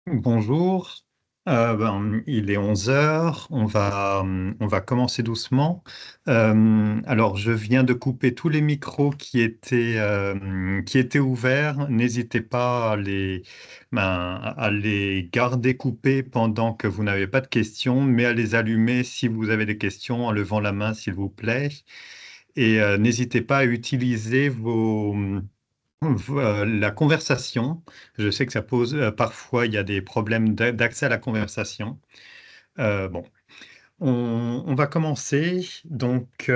Bonjour. Il est 11 heures. On va commencer doucement. Alors, je viens de couper tous les micros qui étaient ouverts. N'hésitez pas à les garder coupés pendant que vous n'avez pas de questions, mais à les allumer si vous avez des questions en levant la main, s'il vous plaît. Et n'hésitez pas à utiliser la conversation. Je sais que ça pose parfois, il y a des problèmes d'accès à la conversation. Bon, on va commencer. Donc,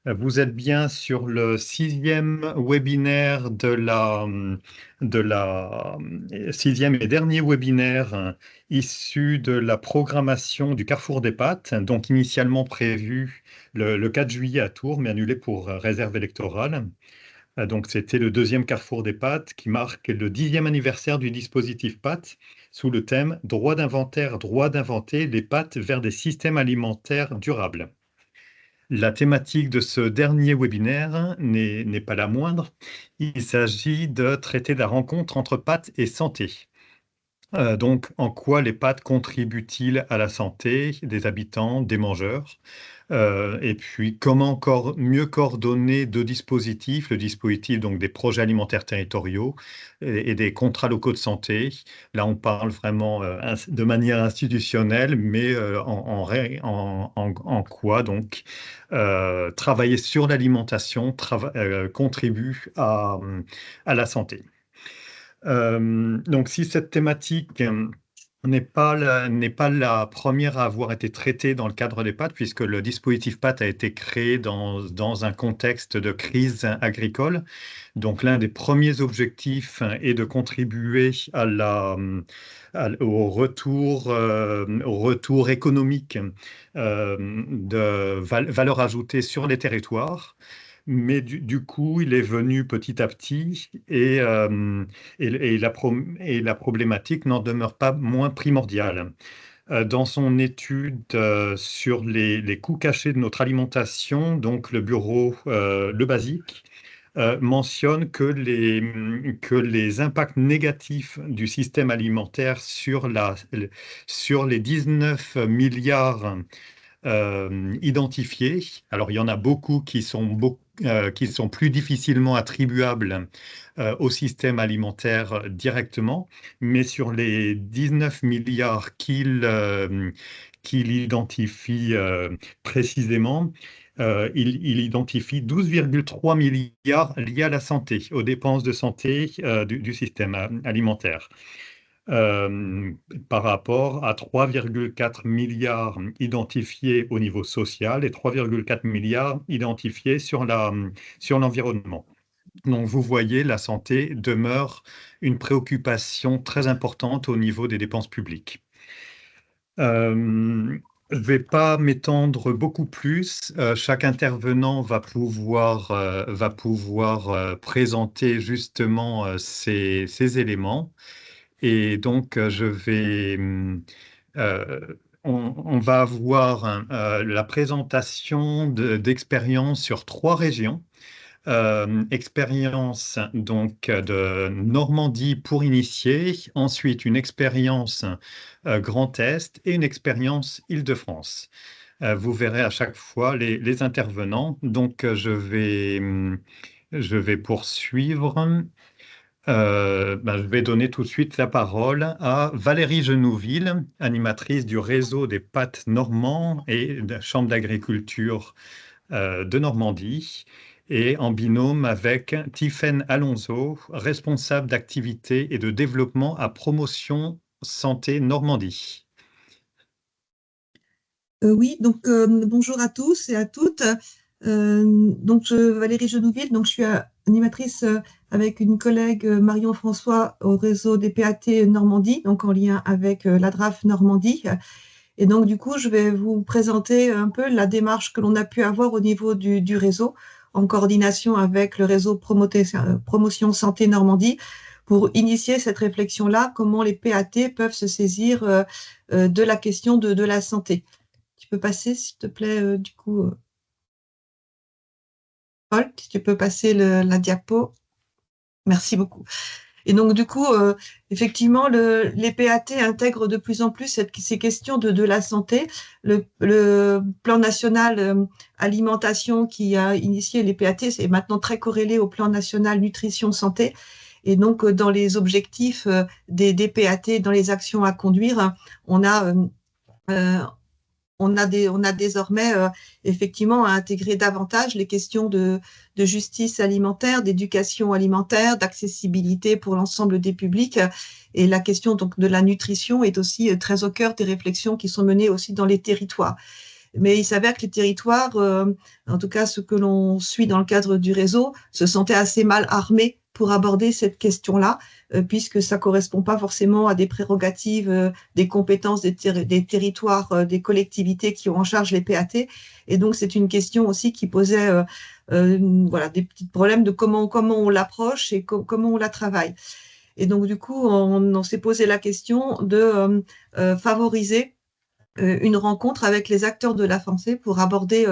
vous êtes bien sur le sixième webinaire de la sixième et dernier webinaire issu de la programmation du Carrefour des Pâtes, donc initialement prévu le 4 juillet à Tours, mais annulé pour réserve électorale. Donc, c'était le deuxième Carrefour des pâtes qui marque le 10e anniversaire du dispositif pâtes sous le thème Droit d'inventaire, droit d'inventer les pâtes vers des systèmes alimentaires durables. La thématique de ce dernier webinaire n'est pas la moindre. Il s'agit de traiter la rencontre entre pâtes et santé. Donc, en quoi les pâtes contribuent-ils à la santé des habitants, des mangeurs? Et puis, comment encore mieux coordonner deux dispositifs, le dispositif donc des projets alimentaires territoriaux et des contrats locaux de santé. Là, on parle vraiment de manière institutionnelle, mais en quoi donc travailler sur l'alimentation contribue à la santé. Donc, si cette thématique n'est pas la première à avoir été traitée dans le cadre des pâtes, puisque le dispositif pâtes a été créé dans un contexte de crise agricole. Donc, l'un des premiers objectifs est de contribuer au retour économique de valeur ajoutée sur les territoires. Mais du coup, il est venu petit à petit et la problématique n'en demeure pas moins primordiale. Dans son étude sur les coûts cachés de notre alimentation, donc le bureau Le Basique mentionne que les impacts négatifs du système alimentaire sur les 19 milliards identifiés. Alors, il y en a beaucoup qui sont plus difficilement attribuables au système alimentaire directement, mais sur les 19 milliards qu'il identifie précisément, il identifie 12,3 milliards liés à la santé, aux dépenses de santé du système alimentaire euh, par rapport à 3,4 milliards identifiés au niveau social et 3,4 milliards identifiés sur l'environnement. Donc, vous voyez, la santé demeure une préoccupation très importante au niveau des dépenses publiques. Je ne vais pas m'étendre beaucoup plus. Chaque intervenant va pouvoir présenter justement ces éléments. Et donc, euh, on va avoir la présentation d'expériences sur trois régions. Expérience donc de Normandie pour initier, ensuite une expérience Grand Est et une expérience Île-de-France. Vous verrez à chaque fois les intervenants. Donc, je vais poursuivre. Je vais donner tout de suite la parole à Valérie Genouville, animatrice du réseau des pâtes normands et de la Chambre d'agriculture de Normandie, et en binôme avec Tiffaine Alonso, responsable d'activité et de développement à Promotion Santé Normandie. Oui, donc bonjour à tous et à toutes. Valérie Genouville, donc je suis animatrice avec une collègue Marion François au réseau des PAT Normandie, donc en lien avec la DRAF Normandie. Et donc du coup, je vais vous présenter un peu la démarche que l'on a pu avoir au niveau du réseau, en coordination avec le réseau Promotion Santé Normandie, pour initier cette réflexion-là, comment les PAT peuvent se saisir de la question de la santé. Tu peux passer, s'il te plaît, Paul, si tu peux passer la diapo. Merci beaucoup. Et donc, du coup, effectivement, les PAT intègrent de plus en plus ces questions de la santé. Le plan national alimentation qui a initié les PAT, c'est maintenant très corrélé au plan national nutrition santé. Et donc, dans les objectifs des PAT, dans les actions à conduire, on a euh, on a désormais effectivement à intégrer davantage les questions de justice alimentaire, d'éducation alimentaire, d'accessibilité pour l'ensemble des publics. Et la question donc de la nutrition est aussi très au cœur des réflexions qui sont menées aussi dans les territoires. Mais il s'avère que les territoires, en tout cas ceux que l'on suit dans le cadre du réseau, se sentaient assez mal armés pour aborder cette question-là, puisque ça correspond pas forcément à des prérogatives, des compétences des territoires, des collectivités qui ont en charge les PAT. Et donc c'est une question aussi qui posait voilà, des petits problèmes de comment on l'approche et comment on la travaille. Et donc du coup, on s'est posé la question de favoriser une rencontre avec les acteurs de la santé pour aborder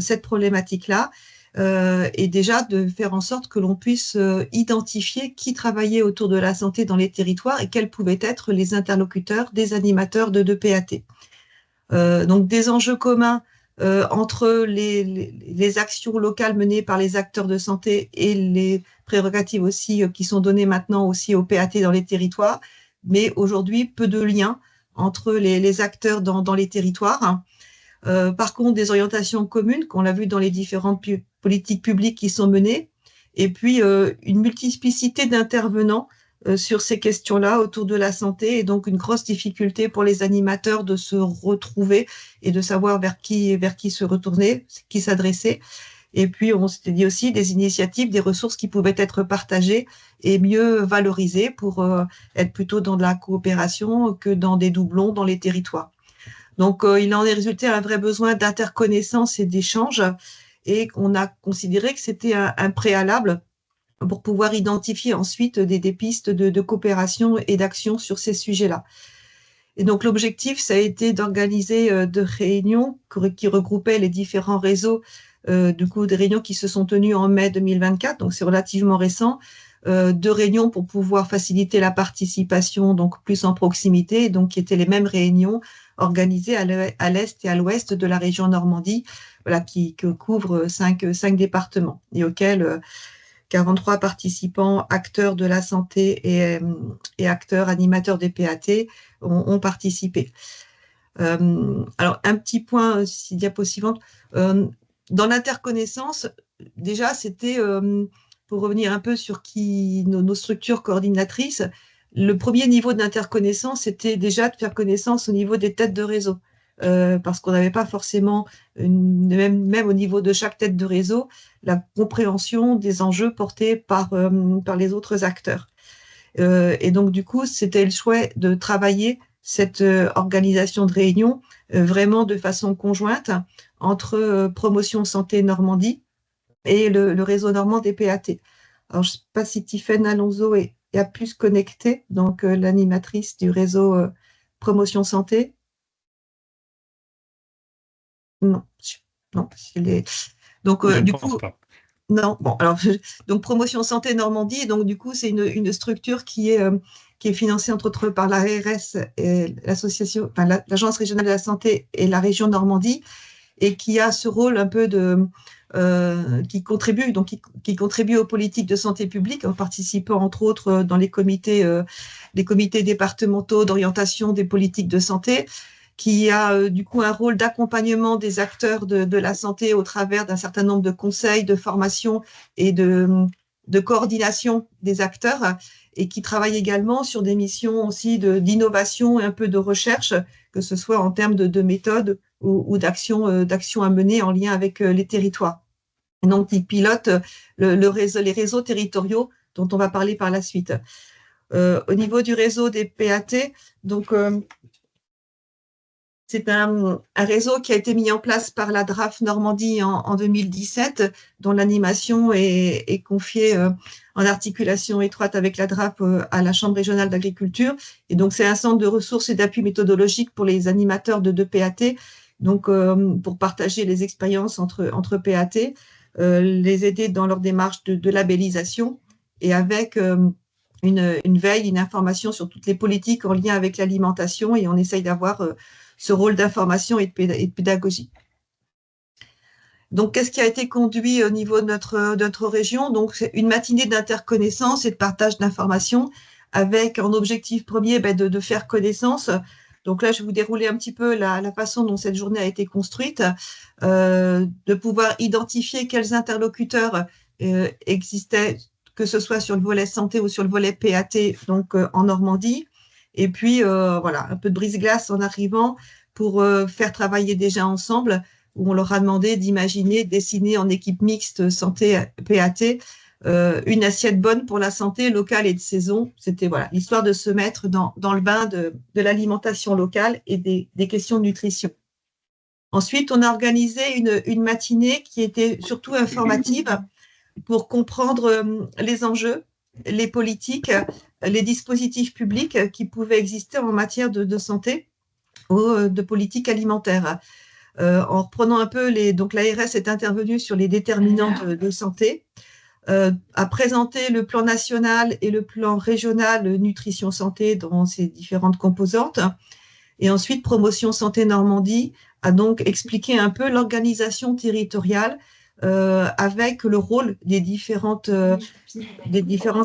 cette problématique-là et déjà de faire en sorte que l'on puisse identifier qui travaillait autour de la santé dans les territoires et quels pouvaient être les interlocuteurs des animateurs de PAT. Donc des enjeux communs entre les actions locales menées par les acteurs de santé et les prérogatives aussi qui sont données maintenant aussi au PAT dans les territoires, mais aujourd'hui peu de liens entre les acteurs dans les territoires. Par contre, des orientations communes, qu'on l'a vu dans les différentes politiques publiques qui sont menées, et puis une multiplicité d'intervenants sur ces questions-là autour de la santé, et donc une grosse difficulté pour les animateurs de se retrouver et de savoir vers qui se retourner, qui s'adresser. Et puis, on s'était dit aussi des initiatives, des ressources qui pouvaient être partagées et mieux valorisées pour être plutôt dans de la coopération que dans des doublons dans les territoires. Donc, il en est résulté un vrai besoin d'interconnaissance et d'échange, et on a considéré que c'était un préalable pour pouvoir identifier ensuite des pistes de coopération et d'action sur ces sujets-là. Et donc, l'objectif, ça a été d'organiser de réunions qui regroupaient les différents réseaux, du coup, des réunions qui se sont tenues en mai 2024, donc c'est relativement récent, de réunions pour pouvoir faciliter la participation, donc plus en proximité, donc qui étaient les mêmes réunions organisées à l'est et à l'ouest de la région Normandie, voilà, qui couvrent cinq départements et auxquels 43 participants, acteurs de la santé et acteurs, animateurs des PAT ont participé. Alors, un petit point, si diapo suivante, dans l'interconnaissance, déjà, c'était, pour revenir un peu sur nos structures coordinatrices, le premier niveau d'interconnaissance, c'était déjà de faire connaissance au niveau des têtes de réseau. Parce qu'on n'avait pas forcément, même au niveau de chaque tête de réseau, la compréhension des enjeux portés par les autres acteurs. Et donc, du coup, c'était le souhait de travailler cette organisation de réunion vraiment de façon conjointe entre Promotion Santé Normandie et le réseau normand des PAT. Alors, je ne sais pas si Tiffaine Alonso est a pu se connecter, donc l'animatrice du réseau Promotion Santé. Non, non, donc Je ne du pense coup, pas. non. Bon, alors donc Promotion Santé Normandie, donc du coup c'est une structure qui est financée entre autres par l'ARS et l'association, enfin l'Agence régionale de la santé et la région Normandie, et qui a ce rôle un peu qui contribue qui contribue aux politiques de santé publique en participant entre autres dans les comités départementaux d'orientation des politiques de santé, qui a du coup un rôle d'accompagnement des acteurs de la santé au travers d'un certain nombre de conseils, de formations et de coordination des acteurs, et qui travaille également sur des missions aussi d'innovation et un peu de recherche, que ce soit en termes de méthodes ou d'actions à mener en lien avec les territoires. Et donc, il pilote les réseaux territoriaux dont on va parler par la suite. Au niveau du réseau des PAT, donc c'est un réseau qui a été mis en place par la DRAF Normandie en 2017, dont l'animation est confiée en articulation étroite avec la DRAF à la Chambre régionale d'agriculture. Et donc, c'est un centre de ressources et d'appui méthodologique pour les animateurs de PAT, donc pour partager les expériences entre PAT, les aider dans leur démarche de labellisation, et avec une veille, une information sur toutes les politiques en lien avec l'alimentation et on essaye d'avoir ce rôle d'information et de pédagogie. Donc, qu'est-ce qui a été conduit au niveau de notre région? Donc, c'est une matinée d'interconnaissance et de partage d'informations avec en objectif premier de faire connaissance. Donc là, je vais vous dérouler un petit peu la façon dont cette journée a été construite, de pouvoir identifier quels interlocuteurs existaient, que ce soit sur le volet santé ou sur le volet PAT, donc en Normandie. Et puis, voilà, un peu de brise-glace en arrivant pour faire travailler déjà ensemble où on leur a demandé d'imaginer, dessiner en équipe mixte santé PAT une assiette bonne pour la santé locale et de saison. C'était voilà, l'histoire de se mettre dans le bain de l'alimentation locale et des questions de nutrition. Ensuite, on a organisé une matinée qui était surtout informative pour comprendre les enjeux, les politiques, les dispositifs publics qui pouvaient exister en matière de santé ou de politique alimentaire. En reprenant un peu donc l'ARS est intervenue sur les déterminants de santé, a présenté le plan national et le plan régional nutrition santé dans ses différentes composantes. Et ensuite, Promotion Santé Normandie a donc expliqué un peu l'organisation territoriale avec le rôle des différents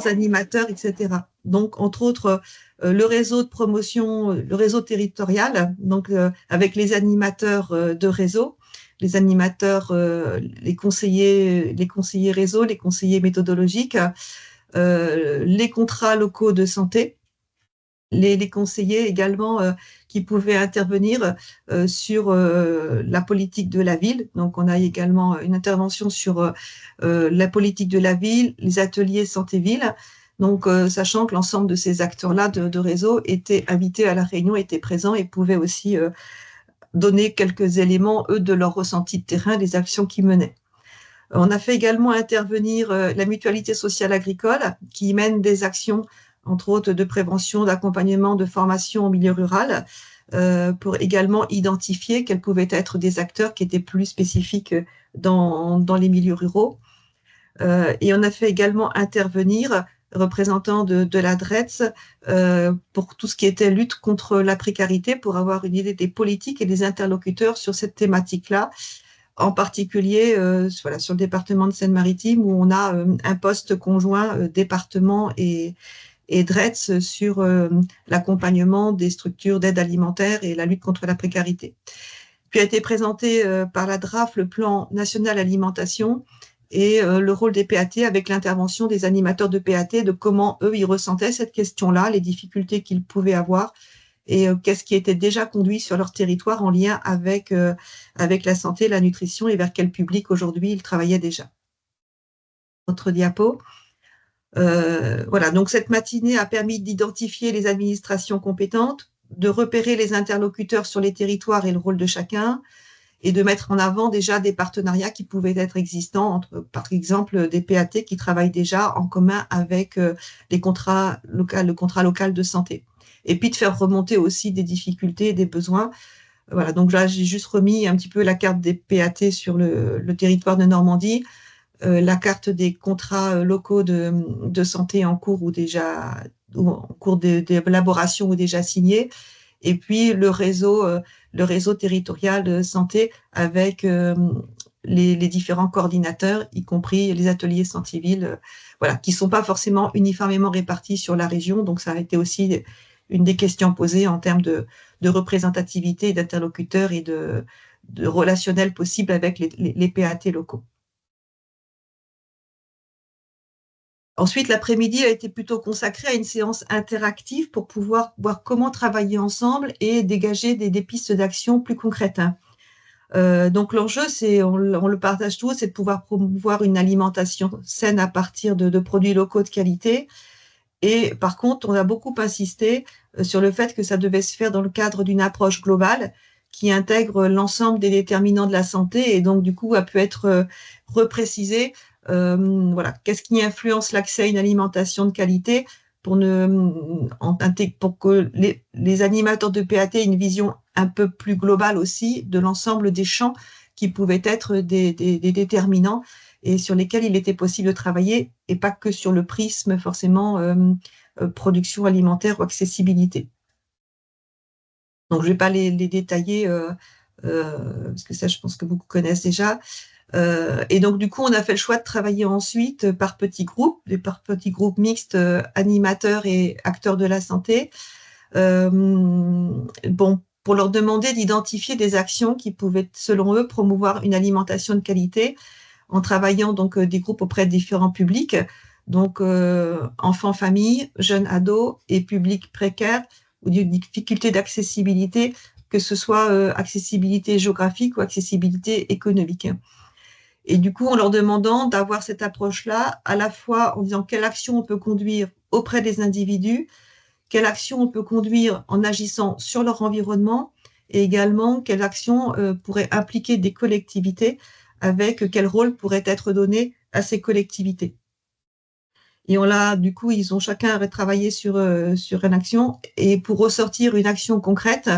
animateurs, etc. Donc, entre autres, le réseau de promotion, le réseau territorial, donc avec les animateurs de réseau, les animateurs, les conseillers réseau, les conseillers méthodologiques, les contrats locaux de santé, les conseillers également qui pouvaient intervenir sur la politique de la ville. Donc, on a également une intervention sur la politique de la ville, les ateliers santé-ville. Donc, sachant que l'ensemble de ces acteurs-là de réseau étaient invités à la réunion, étaient présents et pouvaient aussi donner quelques éléments, eux, de leur ressenti de terrain, des actions qu'ils menaient. On a fait également intervenir la mutualité sociale agricole qui mène des actions entre autres de prévention, d'accompagnement, de formation au milieu rural, pour également identifier quels pouvaient être des acteurs qui étaient plus spécifiques dans les milieux ruraux. Et on a fait également intervenir représentants de la DRETS pour tout ce qui était lutte contre la précarité, pour avoir une idée des politiques et des interlocuteurs sur cette thématique-là, en particulier voilà, sur le département de Seine-Maritime où on a un poste conjoint département et DRETS sur l'accompagnement des structures d'aide alimentaire et la lutte contre la précarité. Puis a été présenté par la DRAF le plan national alimentation et le rôle des PAT avec l'intervention des animateurs de PAT, de comment eux, ils ressentaient cette question-là, les difficultés qu'ils pouvaient avoir et qu'est-ce qui était déjà conduit sur leur territoire en lien avec la santé, la nutrition et vers quel public aujourd'hui ils travaillaient déjà. Autre diapo. Voilà, donc cette matinée a permis d'identifier les administrations compétentes, de repérer les interlocuteurs sur les territoires et le rôle de chacun, et de mettre en avant déjà des partenariats qui pouvaient être existants entre, par exemple, des PAT qui travaillent déjà en commun avec le contrat local de santé. Et puis de faire remonter aussi des difficultés et des besoins. Voilà, donc là, j'ai juste remis un petit peu la carte des PAT sur le territoire de Normandie, la carte des contrats locaux de santé en cours ou en cours d'élaboration ou déjà signés, et puis le réseau territorial de santé avec les différents coordinateurs, y compris les ateliers santé-ville, voilà, qui ne sont pas forcément uniformément répartis sur la région. Donc, ça a été aussi une des questions posées en termes de représentativité, d'interlocuteurs et de relationnel possible avec les PAT locaux. Ensuite, l'après-midi a été plutôt consacré à une séance interactive pour pouvoir voir comment travailler ensemble et dégager des pistes d'action plus concrètes. Donc l'enjeu, on le partage tous, c'est de pouvoir promouvoir une alimentation saine à partir de produits locaux de qualité. Et par contre, on a beaucoup insisté sur le fait que ça devait se faire dans le cadre d'une approche globale qui intègre l'ensemble des déterminants de la santé et donc du coup a pu être reprécisé. Voilà, qu'est-ce qui influence l'accès à une alimentation de qualité pour que les animateurs de PAT aient une vision un peu plus globale aussi de l'ensemble des champs qui pouvaient être des déterminants et sur lesquels il était possible de travailler et pas que sur le prisme forcément production alimentaire ou accessibilité. Donc, je ne vais pas les détailler, parce que ça, je pense que beaucoup connaissent déjà. Et donc, du coup, on a fait le choix de travailler ensuite par petits groupes mixtes, animateurs et acteurs de la santé. Pour leur demander d'identifier des actions qui pouvaient, selon eux, promouvoir une alimentation de qualité en travaillant donc des groupes auprès de différents publics, donc enfants, familles, jeunes ados et publics précaires ou d'une difficulté d'accessibilité, que ce soit accessibilité géographique ou accessibilité économique. Et du coup, en leur demandant d'avoir cette approche-là, à la fois en disant quelle action on peut conduire auprès des individus, quelle action on peut conduire en agissant sur leur environnement, et également quelle action pourrait impliquer des collectivités, avec quel rôle pourrait être donné à ces collectivités. Et du coup, ils ont chacun retravaillé sur une action, et pour ressortir une action concrète,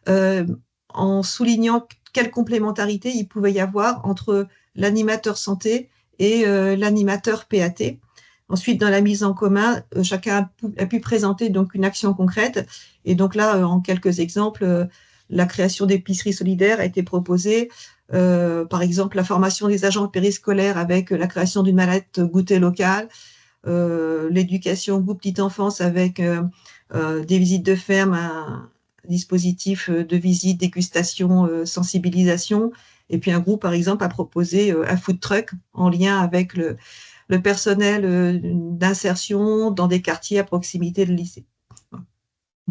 en soulignant quelle complémentarité il pouvait y avoir entre l'animateur santé et l'animateur PAT. Ensuite, dans la mise en commun, chacun a pu présenter donc une action concrète. Et donc là, en quelques exemples, la création d'épiceries solidaires a été proposée. Par exemple, la formation des agents périscolaires avec la création d'une mallette goûter locale, l'éducation goût petite enfance avec des visites de ferme, un dispositif de visite, dégustation, sensibilisation. Et puis un groupe, par exemple, a proposé un food truck en lien avec le personnel d'insertion dans des quartiers à proximité de lycée.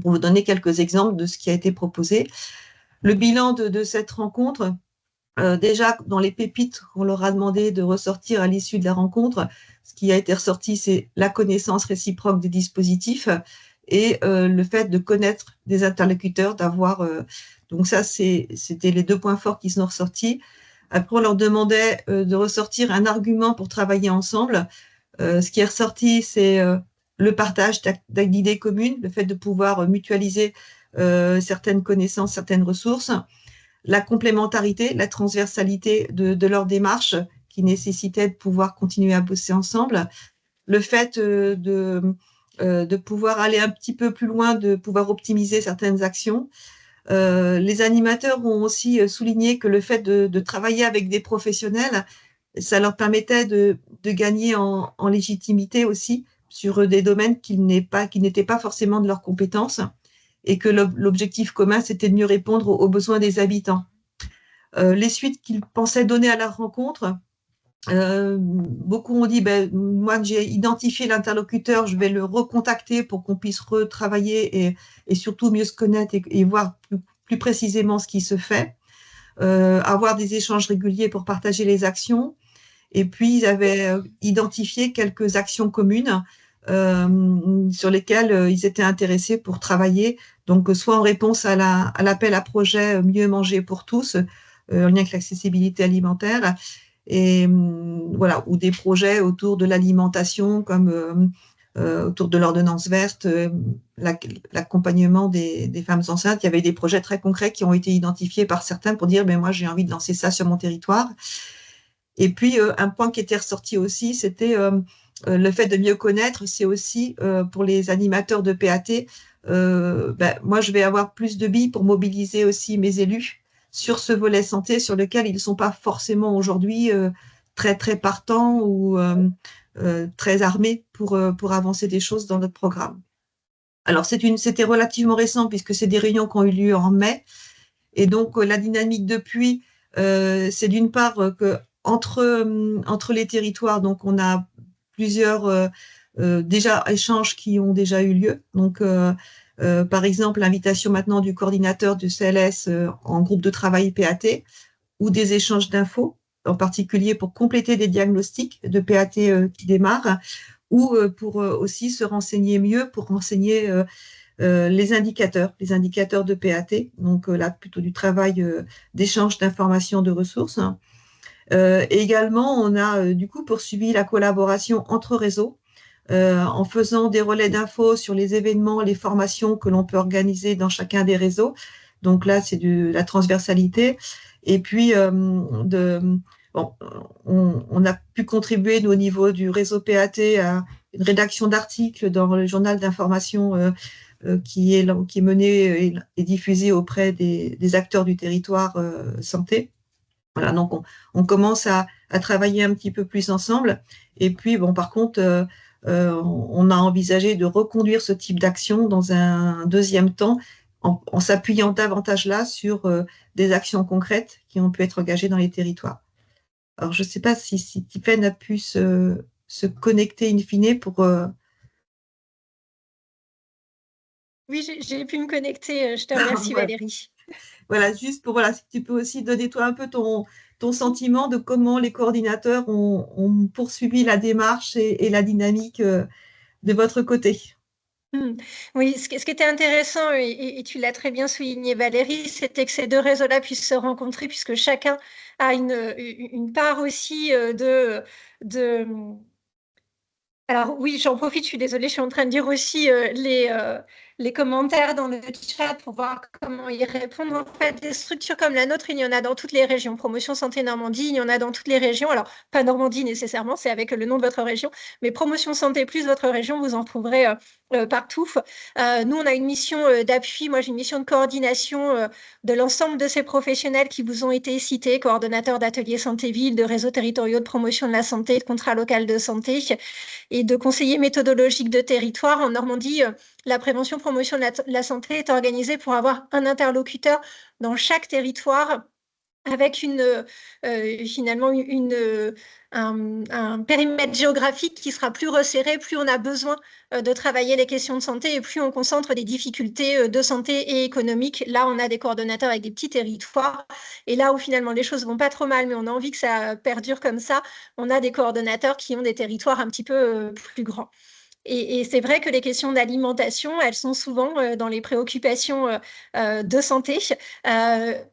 Pour vous donner quelques exemples de ce qui a été proposé. Le bilan de cette rencontre, déjà dans les pépites qu'on leur a demandé de ressortir à l'issue de la rencontre, ce qui a été ressorti, c'est la connaissance réciproque des dispositifs et le fait de connaître des interlocuteurs, d'avoir... donc ça, c'était les 2 points forts qui sont ressortis. Après, on leur demandait de ressortir un argument pour travailler ensemble. Ce qui est ressorti, c'est le partage d'idées communes, le fait de pouvoir mutualiser certaines connaissances, certaines ressources, la complémentarité, la transversalité de leur démarche qui nécessitait de pouvoir continuer à bosser ensemble, le fait de pouvoir aller un petit peu plus loin, de pouvoir optimiser certaines actions. Les animateurs ont aussi souligné que le fait de travailler avec des professionnels, ça leur permettait de gagner en légitimité aussi sur des domaines qui n'étaient pas forcément de leurs compétences, et que l'objectif commun, c'était de mieux répondre aux besoins des habitants. Les suites qu'ils pensaient donner à la rencontre, beaucoup ont dit, moi j'ai identifié l'interlocuteur, je vais le recontacter pour qu'on puisse retravailler et surtout mieux se connaître et voir plus précisément ce qui se fait, avoir des échanges réguliers pour partager les actions. Et puis, ils avaient identifié quelques actions communes sur lesquelles ils étaient intéressés pour travailler, donc soit en réponse à l'appel à projet Mieux manger pour tous, en lien avec l'accessibilité alimentaire, et voilà, ou des projets autour de l'alimentation, comme autour de l'ordonnance verte, l'accompagnement des femmes enceintes. Il y avait des projets très concrets qui ont été identifiés par certains pour dire, moi j'ai envie de lancer ça sur mon territoire. Et puis, un point qui était ressorti aussi, c'était le fait de mieux connaître. C'est aussi pour les animateurs de PAT, moi, je vais avoir plus de billes pour mobiliser aussi mes élus sur ce volet santé sur lequel ils ne sont pas forcément aujourd'hui très, très partants ou très armés pour avancer des choses dans notre programme. Alors, c'était relativement récent puisque c'est des réunions qui ont eu lieu en mai. Et donc, la dynamique depuis, c'est d'une part que entre les territoires, donc on a plusieurs déjà échanges qui ont déjà eu lieu. Donc, par exemple, l'invitation maintenant du coordinateur du CLS en groupe de travail PAT, ou des échanges d'infos, en particulier pour compléter des diagnostics de PAT qui démarrent, ou pour aussi se renseigner mieux, pour renseigner les indicateurs de PAT, donc là plutôt du travail d'échange d'informations, de ressources. Et également, on a du coup poursuivi la collaboration entre réseaux en faisant des relais d'infos sur les événements, les formations que l'on peut organiser dans chacun des réseaux. Donc là, c'est de la transversalité. Et puis, on a pu contribuer, nous, au niveau du réseau PAT, à une rédaction d'articles dans le journal d'information qui est mené et diffusé auprès des acteurs du territoire santé. Voilà, donc on commence à travailler un petit peu plus ensemble. Et puis, bon, par contre, on a envisagé de reconduire ce type d'action dans un deuxième temps en s'appuyant davantage là sur des actions concrètes qui ont pu être engagées dans les territoires. Alors, je ne sais pas si Tiffaine a pu se connecter in fine pour... Oui, j'ai pu me connecter. Je te remercie, voilà. Valérie. Voilà, juste pour, voilà, si tu peux aussi donner toi un peu ton sentiment de comment les coordinateurs ont poursuivi la démarche et la dynamique de votre côté. Oui, ce qui était intéressant, et tu l'as très bien souligné, Valérie, c'était que ces deux réseaux-là puissent se rencontrer, puisque chacun a une part aussi de... Alors oui, j'en profite, je suis désolée, je suis en train de dire aussi les commentaires dans le chat pour voir comment y répondre. En fait, des structures comme la nôtre, il y en a dans toutes les régions. Promotion Santé Normandie, il y en a dans toutes les régions. Alors, pas Normandie nécessairement, c'est avec le nom de votre région, mais Promotion Santé plus votre région, vous en trouverez partout. Nous, on a une mission d'appui. Moi, j'ai une mission de coordination de l'ensemble de ces professionnels qui vous ont été cités, coordonnateurs d'ateliers santé-ville, de réseaux territoriaux de promotion de la santé, de contrats locaux de santé et de conseillers méthodologiques de territoire. En Normandie, la prévention promotion de la santé est organisée pour avoir un interlocuteur dans chaque territoire avec finalement un périmètre géographique qui sera plus resserré, plus on a besoin de travailler les questions de santé et plus on concentre des difficultés de santé et économiques. Là, on a des coordonnateurs avec des petits territoires. Et là où finalement les choses vont pas trop mal, mais on a envie que ça perdure comme ça, on a des coordonnateurs qui ont des territoires un petit peu plus grands. Et c'est vrai que les questions d'alimentation, elles sont souvent dans les préoccupations de santé.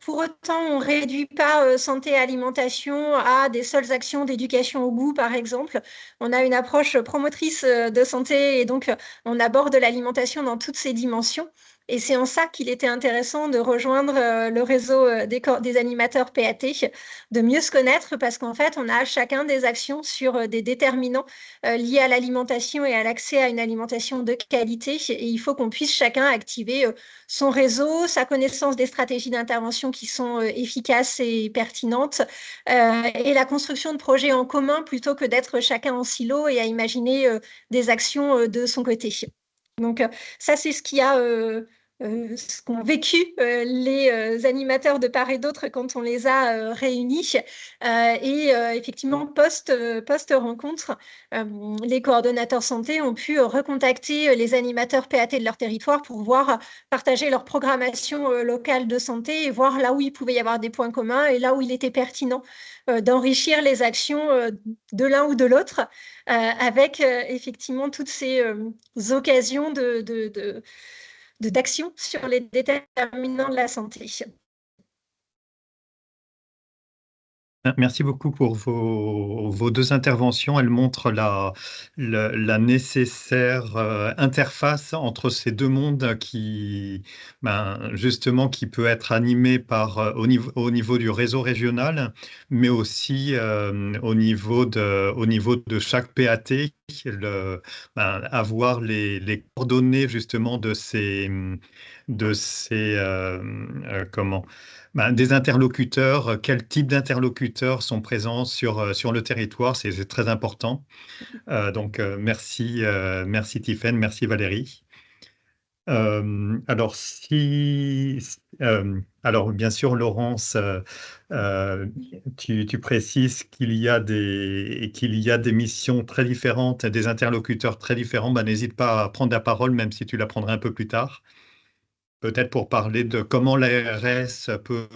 Pour autant, on ne réduit pas santé et alimentation à des seules actions d'éducation au goût, par exemple. On a une approche promotrice de santé et donc on aborde l'alimentation dans toutes ses dimensions. Et c'est en ça qu'il était intéressant de rejoindre le réseau des animateurs PAT, de mieux se connaître parce qu'en fait, on a chacun des actions sur des déterminants liés à l'alimentation et à l'accès à une alimentation de qualité. Et il faut qu'on puisse chacun activer son réseau, sa connaissance des stratégies d'intervention qui sont efficaces et pertinentes, et la construction de projets en commun plutôt que d'être chacun en silo et à imaginer des actions de son côté. Donc ça, c'est ce ce qu'ont vécu les animateurs de part et d'autre quand on les a réunis. Et effectivement, post-rencontre, les coordonnateurs santé ont pu recontacter les animateurs PAT de leur territoire pour voir partager leur programmation locale de santé et voir là où il pouvait y avoir des points communs et là où il était pertinent d'enrichir les actions de l'un ou de l'autre avec effectivement toutes ces occasions d'action sur les déterminants de la santé. Merci beaucoup pour vos deux interventions. Elles montrent la nécessaire interface entre ces deux mondes qui, justement, qui peut être animé au niveau du réseau régional, mais aussi au niveau de chaque PAT, avoir les coordonnées justement comment des interlocuteurs, quel type d'interlocuteurs sont présents sur le territoire, c'est très important. Donc, merci Tiffaine, merci Valérie. Alors, alors, bien sûr, Laurence, tu précises qu'il y a des missions très différentes, des interlocuteurs très différents. N'hésite pas à prendre la parole, même si tu la prendras un peu plus tard. Peut-être pour parler de comment l'ARS peut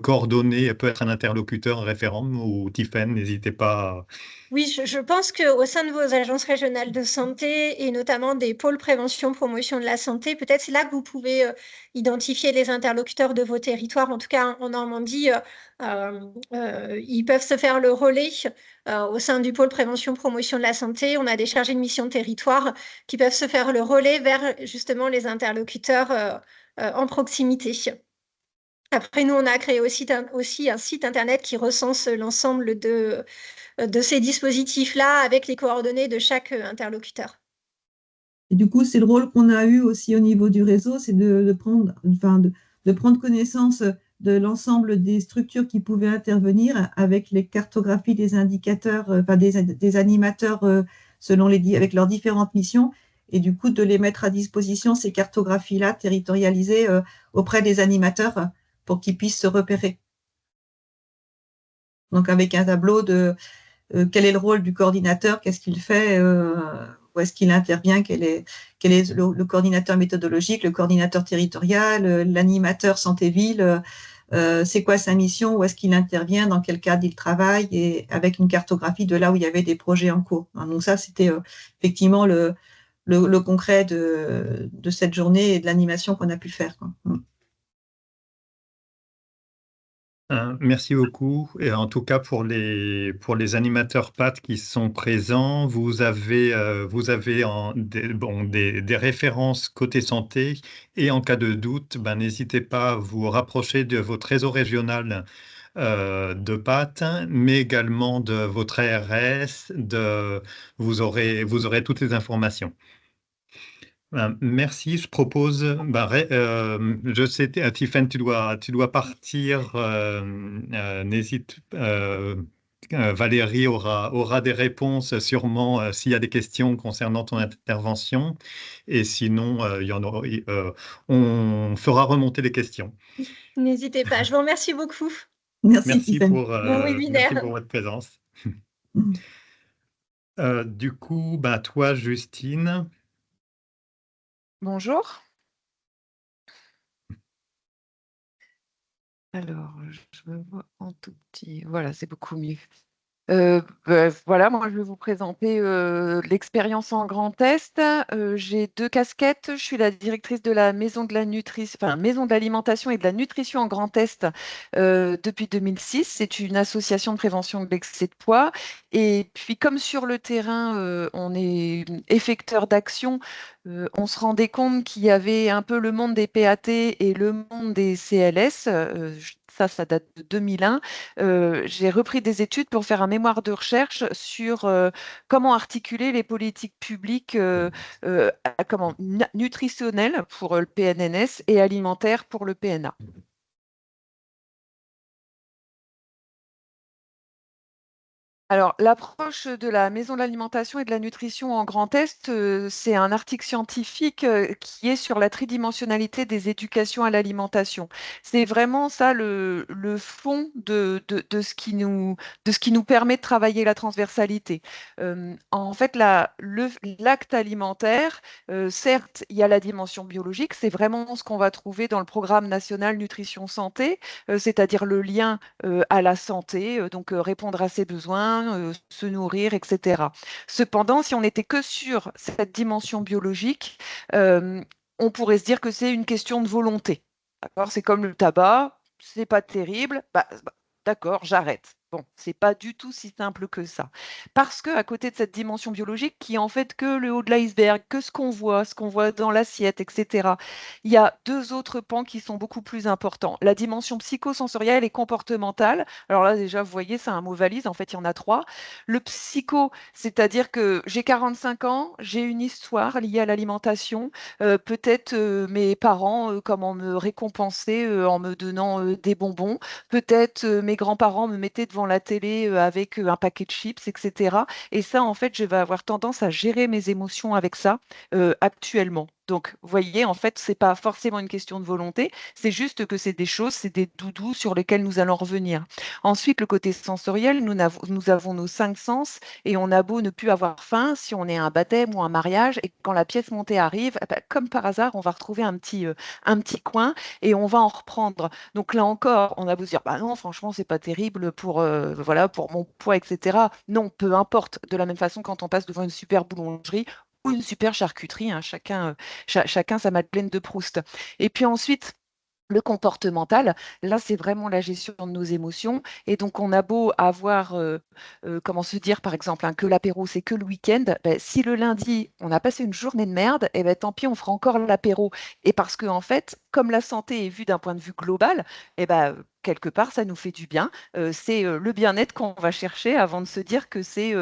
coordonner, peut être un interlocuteur, un référent, ou Tiffaine, n'hésitez pas. Oui, je pense qu'au sein de vos agences régionales de santé et notamment des pôles prévention, promotion de la santé, peut-être c'est là que vous pouvez identifier les interlocuteurs de vos territoires. En tout cas, en Normandie, ils peuvent se faire le relais au sein du pôle prévention, promotion de la santé. On a des chargés de mission territoire qui peuvent se faire le relais vers justement les interlocuteurs en proximité. Après, nous, on a créé aussi un site internet qui recense l'ensemble de ces dispositifs-là avec les coordonnées de chaque interlocuteur. Et du coup, c'est le rôle qu'on a eu aussi au niveau du réseau, c'est de prendre connaissance de l'ensemble des structures qui pouvaient intervenir avec les cartographies des indicateurs, des animateurs avec leurs différentes missions, et du coup de les mettre à disposition, ces cartographies-là territorialisées auprès des animateurs pour qu'ils puissent se repérer. Donc avec un tableau de quel est le rôle du coordinateur, qu'est-ce qu'il fait, où est-ce qu'il intervient, quel est le coordinateur méthodologique, le coordinateur territorial, l'animateur santé-ville, c'est quoi sa mission, où est-ce qu'il intervient, dans quel cadre il travaille, et avec une cartographie de là où il y avait des projets en cours. Donc ça, c'était effectivement le concret de cette journée et de l'animation qu'on a pu faire, quoi. Merci beaucoup. Et en tout cas, pour les animateurs PAT qui sont présents, vous avez des références côté santé. Et en cas de doute, ben, n'hésitez pas à vous rapprocher de votre réseau régional de PAT, mais également de votre ARS. Vous aurez toutes les informations. Merci. Je propose, je sais, Tiffany, tu dois partir. N'hésite. Valérie aura des réponses sûrement s'il y a des questions concernant ton intervention. Et sinon, il y en aura, on fera remonter les questions. N'hésitez pas. Je vous remercie beaucoup. Merci, Tiffany. Bon webinaire. Merci pour votre présence. Du coup, toi, Justine. Bonjour. Alors, je me vois en tout petit. Voilà, c'est beaucoup mieux. Voilà, moi je vais vous présenter l'expérience en Grand Est. J'ai deux casquettes. Je suis la directrice de la maison de la nutrition, enfin maison de l'alimentation et de la nutrition en Grand Est depuis 2006. C'est une association de prévention de l'excès de poids. Et puis comme sur le terrain, on est effecteur d'action, on se rendait compte qu'il y avait un peu le monde des PAT et le monde des CLS. Ça date de 2001. J'ai repris des études pour faire un mémoire de recherche sur comment articuler les politiques publiques nutritionnelles pour le PNNS et alimentaires pour le PNA. Alors, l'approche de la maison de l'alimentation et de la nutrition en Grand Est, c'est un article scientifique qui est sur la tridimensionnalité des éducations à l'alimentation. C'est vraiment ça le fond de ce qui nous permet de travailler la transversalité. En fait, l'acte alimentaire, certes, il y a la dimension biologique, c'est vraiment ce qu'on va trouver dans le programme national nutrition santé, c'est-à-dire le lien à la santé, donc répondre à ses besoins, se nourrir, etc. Cependant, si on n'était que sur cette dimension biologique, on pourrait se dire que c'est une question de volonté. D'accord? C'est comme le tabac, c'est pas terrible, d'accord, j'arrête. Bon, c'est pas du tout si simple que ça. Parce que à côté de cette dimension biologique, qui est en fait que le haut de l'iceberg, que ce qu'on voit dans l'assiette, etc., il y a deux autres pans qui sont beaucoup plus importants. La dimension psychosensorielle et comportementale. Alors là, déjà, vous voyez, c'est un mot valise. En fait, il y en a trois. Le psycho, c'est-à-dire que j'ai 45 ans, j'ai une histoire liée à l'alimentation. Peut-être mes parents, comment me récompenser en me donnant des bonbons. Peut-être mes grands-parents me mettaient devant la télé avec un paquet de chips, etc. Et ça, en fait, je vais avoir tendance à gérer mes émotions avec ça actuellement. Donc, vous voyez, en fait, c'est pas forcément une question de volonté, c'est juste que c'est des choses, c'est des doudous sur lesquels nous allons revenir. Ensuite, le côté sensoriel, nous avons nos cinq sens et on a beau ne plus avoir faim si on est à un baptême ou un mariage et quand la pièce montée arrive, eh ben, comme par hasard, on va retrouver un petit coin et on va en reprendre. Donc là encore, on a beau se dire, bah non, franchement, c'est pas terrible voilà, pour mon poids, etc. Non, peu importe. De la même façon, quand on passe devant une super boulangerie ou une super charcuterie, hein, chacun sa Madeleine de Proust. Et puis ensuite, Le comportemental, là, c'est vraiment la gestion de nos émotions. Et donc, on a beau avoir, comment se dire, par exemple, que l'apéro, c'est que le week-end, ben, si le lundi, on a passé une journée de merde, eh ben, tant pis, on fera encore l'apéro. Et parce que, en fait, comme la santé est vue d'un point de vue global, eh ben, quelque part, ça nous fait du bien. C'est le bien-être qu'on va chercher avant de se dire que c'est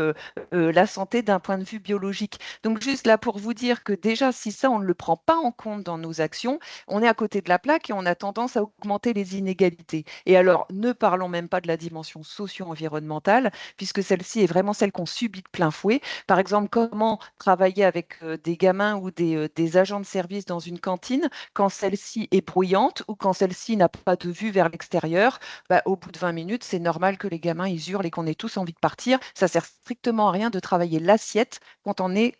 la santé d'un point de vue biologique. Donc, juste là pour vous dire que déjà, si ça, on ne le prend pas en compte dans nos actions, on est à côté de la plaque et on a tendance à augmenter les inégalités. Et alors, ne parlons même pas de la dimension socio-environnementale, puisque celle-ci est vraiment celle qu'on subit de plein fouet. Par exemple, comment travailler avec des gamins ou des agents de service dans une cantine quand celle-ci est bruyante ou quand celle-ci n'a pas de vue vers l'extérieur. Bah, au bout de 20 minutes, c'est normal que les gamins ils hurlent et qu'on ait tous envie de partir. Ça sert strictement à rien de travailler l'assiette quand on est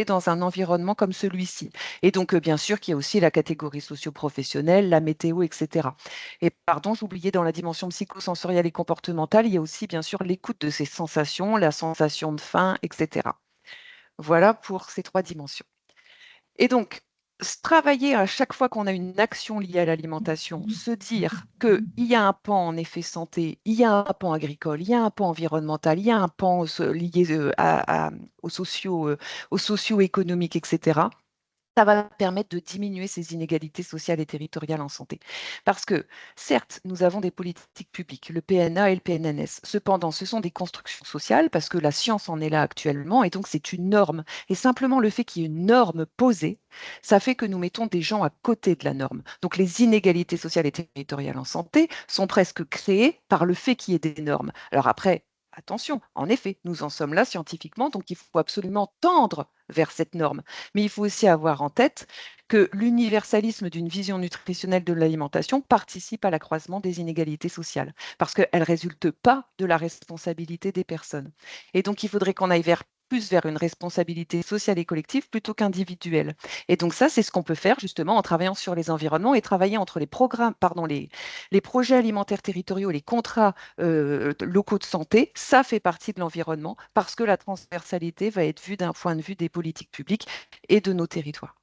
dans un environnement comme celui-ci. Et donc, bien sûr, qu'il y a aussi la catégorie socio-professionnelle, la météo, etc. Et pardon, j'oubliais dans la dimension psychosensorielle et comportementale, il y a aussi, bien sûr, l'écoute de ces sensations, la sensation de faim, etc. Voilà pour ces 3 dimensions. Et donc, travailler à chaque fois qu'on a une action liée à l'alimentation, se dire qu'il y a un pan en effet santé, il y a un pan agricole, il y a un pan environnemental, il y a un pan lié aux socio-économiques, etc. Ça va permettre de diminuer ces inégalités sociales et territoriales en santé. Parce que, certes, nous avons des politiques publiques, le PNA et le PNNS. Cependant, ce sont des constructions sociales parce que la science en est là actuellement et donc c'est une norme. Et simplement le fait qu'il y ait une norme posée, ça fait que nous mettons des gens à côté de la norme. Donc les inégalités sociales et territoriales en santé sont presque créées par le fait qu'il y ait des normes. Alors après, attention, en effet, nous en sommes là scientifiquement, donc il faut absolument tendre vers cette norme. Mais il faut aussi avoir en tête que l'universalisme d'une vision nutritionnelle de l'alimentation participe à l'accroissement des inégalités sociales, parce qu'elle ne résulte pas de la responsabilité des personnes. Et donc, il faudrait qu'on aille plus vers une responsabilité sociale et collective plutôt qu'individuelle. Et donc ça, c'est ce qu'on peut faire justement en travaillant sur les environnements et travailler entre les programmes, pardon, les projets alimentaires territoriaux, les contrats locaux de santé. Ça fait partie de l'environnement parce que la transversalité va être vue d'un point de vue des politiques publiques et de nos territoires.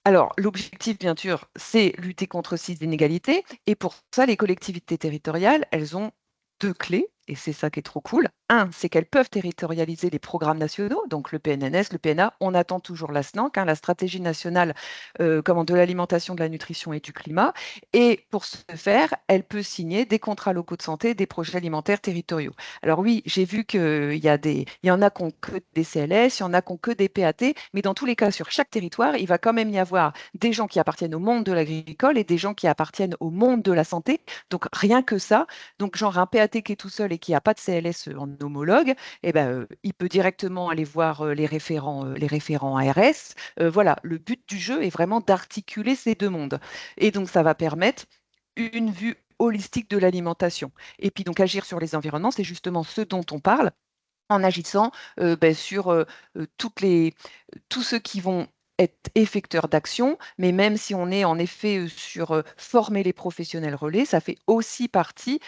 Alors, l'objectif, bien sûr, c'est lutter contre ces inégalités. Et pour ça, les collectivités territoriales, elles ont 2 clés, et c'est ça qui est trop cool. Un, c'est qu'elles peuvent territorialiser les programmes nationaux, donc le PNNS, le PNA. On attend toujours la SNANC, la stratégie nationale de l'alimentation, de la nutrition et du climat. Et pour ce faire, elle peut signer des contrats locaux de santé, des projets alimentaires territoriaux. Alors oui, j'ai vu qu'il y en a qui ont que des CLS, il y en a qui ont que des PAT, mais dans tous les cas, sur chaque territoire, il va quand même y avoir des gens qui appartiennent au monde de l'agricole et des gens qui appartiennent au monde de la santé. Donc rien que ça, donc genre un PAT qui est tout seul et qui n'a pas de CLS en homologue, eh ben, il peut directement aller voir les référents ARS. Voilà, le but du jeu est vraiment d'articuler ces 2 mondes. Et donc ça va permettre une vue holistique de l'alimentation. Et puis donc agir sur les environnements, c'est justement ce dont on parle en agissant sur tous ceux qui vont être effecteurs d'action, mais même si on est en effet sur former les professionnels relais, ça fait aussi partie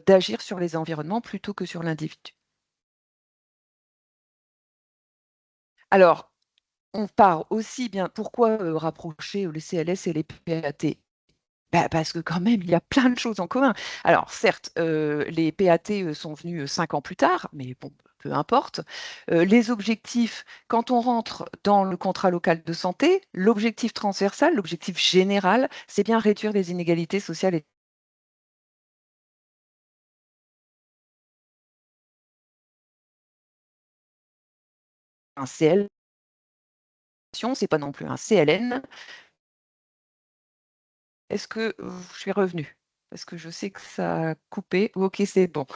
d'agir sur les environnements plutôt que sur l'individu. Alors, on part aussi bien, pourquoi rapprocher les CLS et les PAT? Bah, parce que quand même, il y a plein de choses en commun. Alors certes, les PAT, sont venus, 5 ans plus tard, mais bon, peu importe. Les objectifs, quand on rentre dans le contrat local de santé, l'objectif transversal, l'objectif général, c'est bien réduire les inégalités sociales et un CL, c'est pas non plus un CLN. Est-ce que je suis revenue? Parce que je sais que ça a coupé. OK, c'est bon.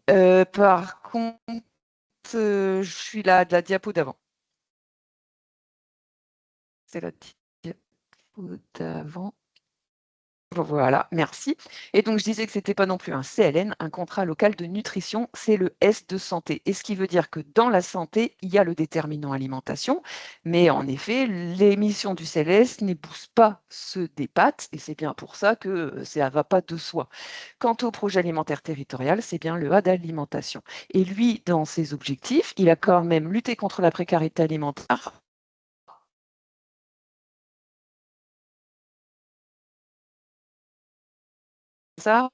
Par contre, je suis là de la diapo d'avant. C'est la diapo d'avant. Voilà, merci. Et donc, je disais que ce n'était pas non plus un CLN, un contrat local de nutrition, c'est le S de santé. Et ce qui veut dire que dans la santé, il y a le déterminant alimentation, mais en effet, les missions du CLS n'épousent pas ceux des PAT, et c'est bien pour ça que ça ne va pas de soi. Quant au projet alimentaire territorial, c'est bien le A d'alimentation. Et lui, dans ses objectifs, il a quand même lutté contre la précarité alimentaire ça,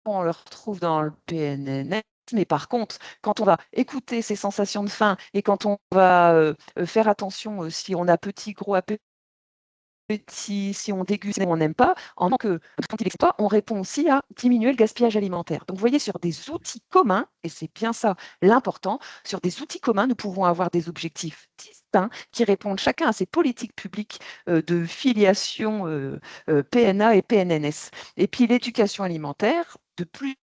on le retrouve dans le PNNS. Mais par contre, quand on va écouter ces sensations de faim et quand on va faire attention si on a petit, gros appétit, si on déguste et on n'aime pas, en tant que on répond aussi à diminuer le gaspillage alimentaire. Donc, vous voyez, sur des outils communs, et c'est bien ça l'important, sur des outils communs, nous pouvons avoir des objectifs distincts qui répondent chacun à ces politiques publiques de filiation PNA et PNNS. Et puis, l'éducation alimentaire, de plus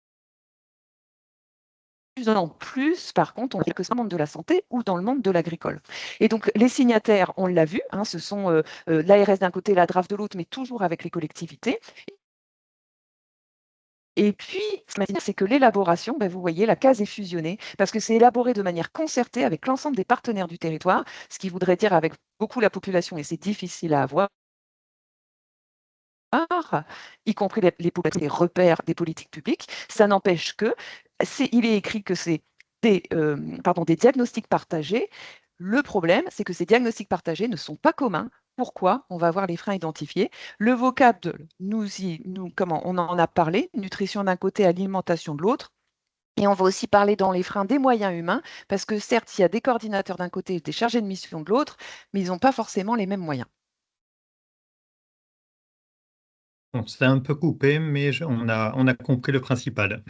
en plus, par contre, on voit que c'est dans le monde de la santé ou dans le monde de l'agricole. Et donc, les signataires, on l'a vu, hein, ce sont l'ARS d'un côté, la DRAF de l'autre, mais toujours avec les collectivités. Et puis, c'est que l'élaboration, vous voyez, la case est fusionnée, parce que c'est élaboré de manière concertée avec l'ensemble des partenaires du territoire, ce qui voudrait dire avec beaucoup la population, et c'est difficile à avoir, y compris les repères des politiques publiques. Ça n'empêche que, il est écrit que c'est des diagnostics partagés. Le problème, c'est que ces diagnostics partagés ne sont pas communs. Pourquoi? On va avoir les freins identifiés. Le vocable, on en a parlé, nutrition d'un côté, alimentation de l'autre. Et on va aussi parler dans les freins des moyens humains, parce que certes, il y a des coordinateurs d'un côté et des chargés de mission de l'autre, mais ils n'ont pas forcément les mêmes moyens. On s'est un peu coupé, mais on a compris le principal.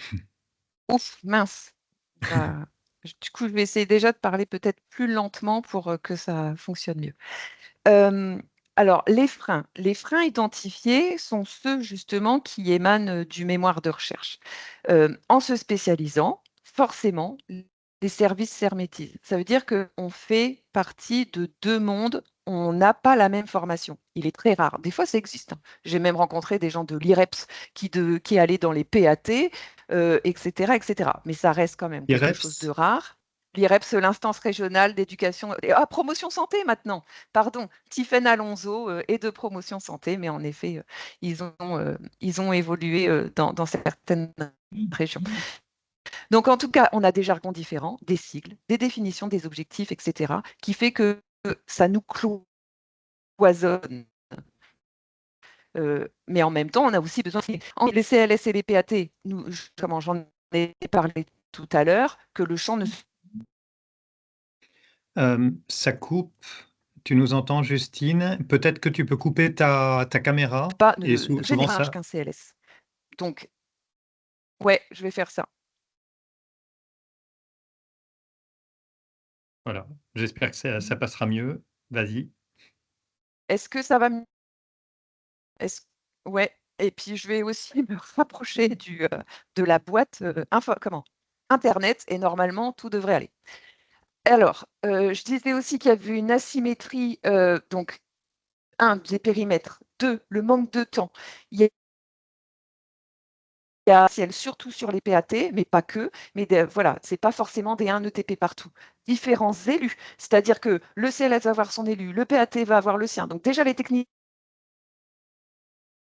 Ouf, mince. Du coup, je vais essayer déjà de parler peut-être plus lentement pour que ça fonctionne mieux. Alors, les freins identifiés sont ceux justement qui émanent du mémoire de recherche. En se spécialisant, forcément, les services s'hermétisent. Ça veut dire qu'on fait partie de deux mondes. On n'a pas la même formation. Il est très rare. Des fois, ça existe, hein. J'ai même rencontré des gens de l'IREPS qui allaient dans les PAT, etc., etc. Mais ça reste quand même quelque chose de rare. L'IREPS, l'instance régionale d'éducation, promotion santé maintenant, pardon, Tiffaine Alonso est de promotion santé, mais en effet, ils ont évolué dans certaines régions. Donc, en tout cas, on a des jargons différents, des sigles, des définitions, des objectifs, etc., qui fait que ça nous cloisonne. Mais en même temps, on a aussi besoin, les CLS et les PAT, comme j'en ai parlé tout à l'heure, que le champ ne... Ça coupe. Tu nous entends, Justine? Peut-être que tu peux couper ta caméra. Pas Et souvent ça qu'un CLS. Donc, ouais, je vais faire ça. Voilà, j'espère que ça passera mieux. Vas-y. Est-ce que ça va mieux? Ouais, et puis je vais aussi me rapprocher de la boîte Internet, et normalement, tout devrait aller. Alors, je disais aussi qu'il y avait une asymétrie, donc, des périmètres, 2, le manque de temps. Il y a surtout sur les PAT, mais pas que, mais voilà, c'est pas forcément des 1 ETP partout. Différents élus, c'est-à-dire que le CLS va avoir son élu, le PAT va avoir le sien. Donc déjà, les techniques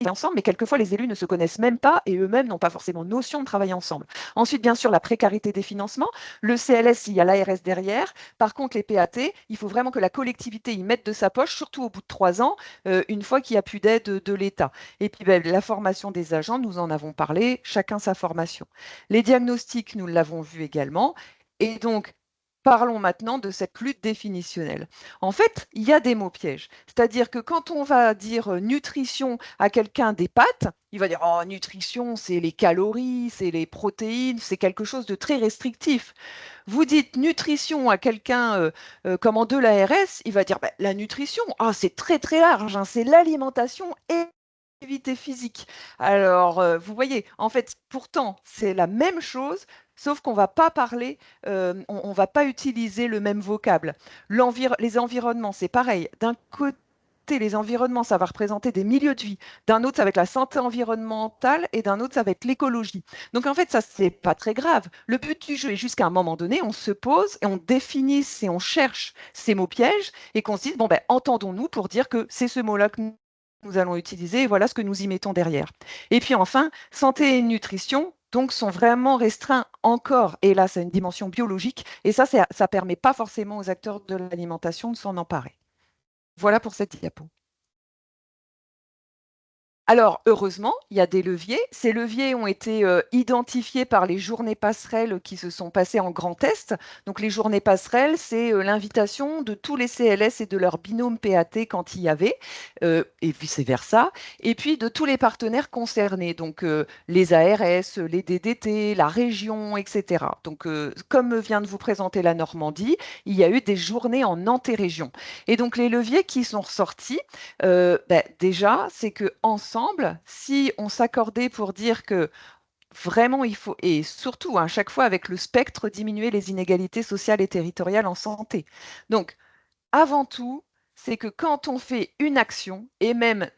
ensemble, mais quelquefois les élus ne se connaissent même pas et eux-mêmes n'ont pas forcément notion de travailler ensemble. Ensuite, bien sûr, la précarité des financements. Le CLS, il y a l'ARS derrière. Par contre, les PAT, il faut vraiment que la collectivité y mette de sa poche, surtout au bout de 3 ans, une fois qu'il n'y a plus d'aide de l'État. Et puis, la formation des agents, nous en avons parlé, chacun sa formation. Les diagnostics, nous l'avons vu également. Et donc, parlons maintenant de cette lutte définitionnelle. En fait, il y a des mots pièges. C'est-à-dire que quand on va dire nutrition à quelqu'un des pâtes, il va dire oh, nutrition, c'est les calories, c'est les protéines, c'est quelque chose de très restrictif. Vous dites nutrition à quelqu'un comme en de l'ARS, il va dire bah, la nutrition, c'est très très large, hein, c'est l'alimentation et l'activité physique. Alors, vous voyez, en fait, pourtant, c'est la même chose, sauf qu'on ne va pas parler, on ne va pas utiliser le même vocable. Les environnements, c'est pareil. D'un côté, les environnements, ça va représenter des milieux de vie. D'un autre, ça va être la santé environnementale et d'un autre, ça va être l'écologie. Donc, en fait, ça, c'est pas très grave. Le but du jeu est jusqu'à un moment donné, on se pose et on définit et on cherche ces mots pièges et qu'on se dise, bon, ben, entendons-nous pour dire que c'est ce mot-là que nous allons utiliser et voilà ce que nous y mettons derrière. Et puis enfin, santé et nutrition, donc, sont vraiment restreints encore, et là, c'est une dimension biologique, et ça ne permet pas forcément aux acteurs de l'alimentation de s'en emparer. Voilà pour cette diapo. Alors, heureusement, il y a des leviers. Ces leviers ont été identifiés par les journées passerelles qui se sont passées en Grand Est. Donc, les journées passerelles, c'est l'invitation de tous les CLS et de leurs binômes PAT quand il y avait, et vice-versa, et puis de tous les partenaires concernés, donc les ARS, les DDT, la région, etc. Donc, comme vient de vous présenter la Normandie, il y a eu des journées en antérégion. Et donc, les leviers qui sont ressortis, déjà, c'est que ensemble, si on s'accordait pour dire que vraiment il faut, et surtout à chaque fois avec le spectre, diminuer les inégalités sociales et territoriales en santé. Donc, avant tout, c'est que quand on fait une action, et même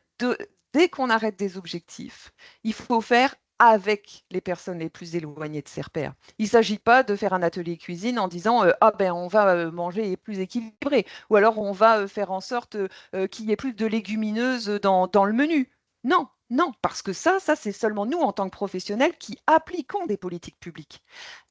dès qu'on arrête des objectifs, il faut faire avec les personnes les plus éloignées de ses repères. Il ne s'agit pas de faire un atelier cuisine en disant ah ben on va manger plus équilibré, ou alors on va faire en sorte qu'il y ait plus de légumineuses dans le menu. Non, non, parce que ça c'est seulement nous en tant que professionnels qui appliquons des politiques publiques.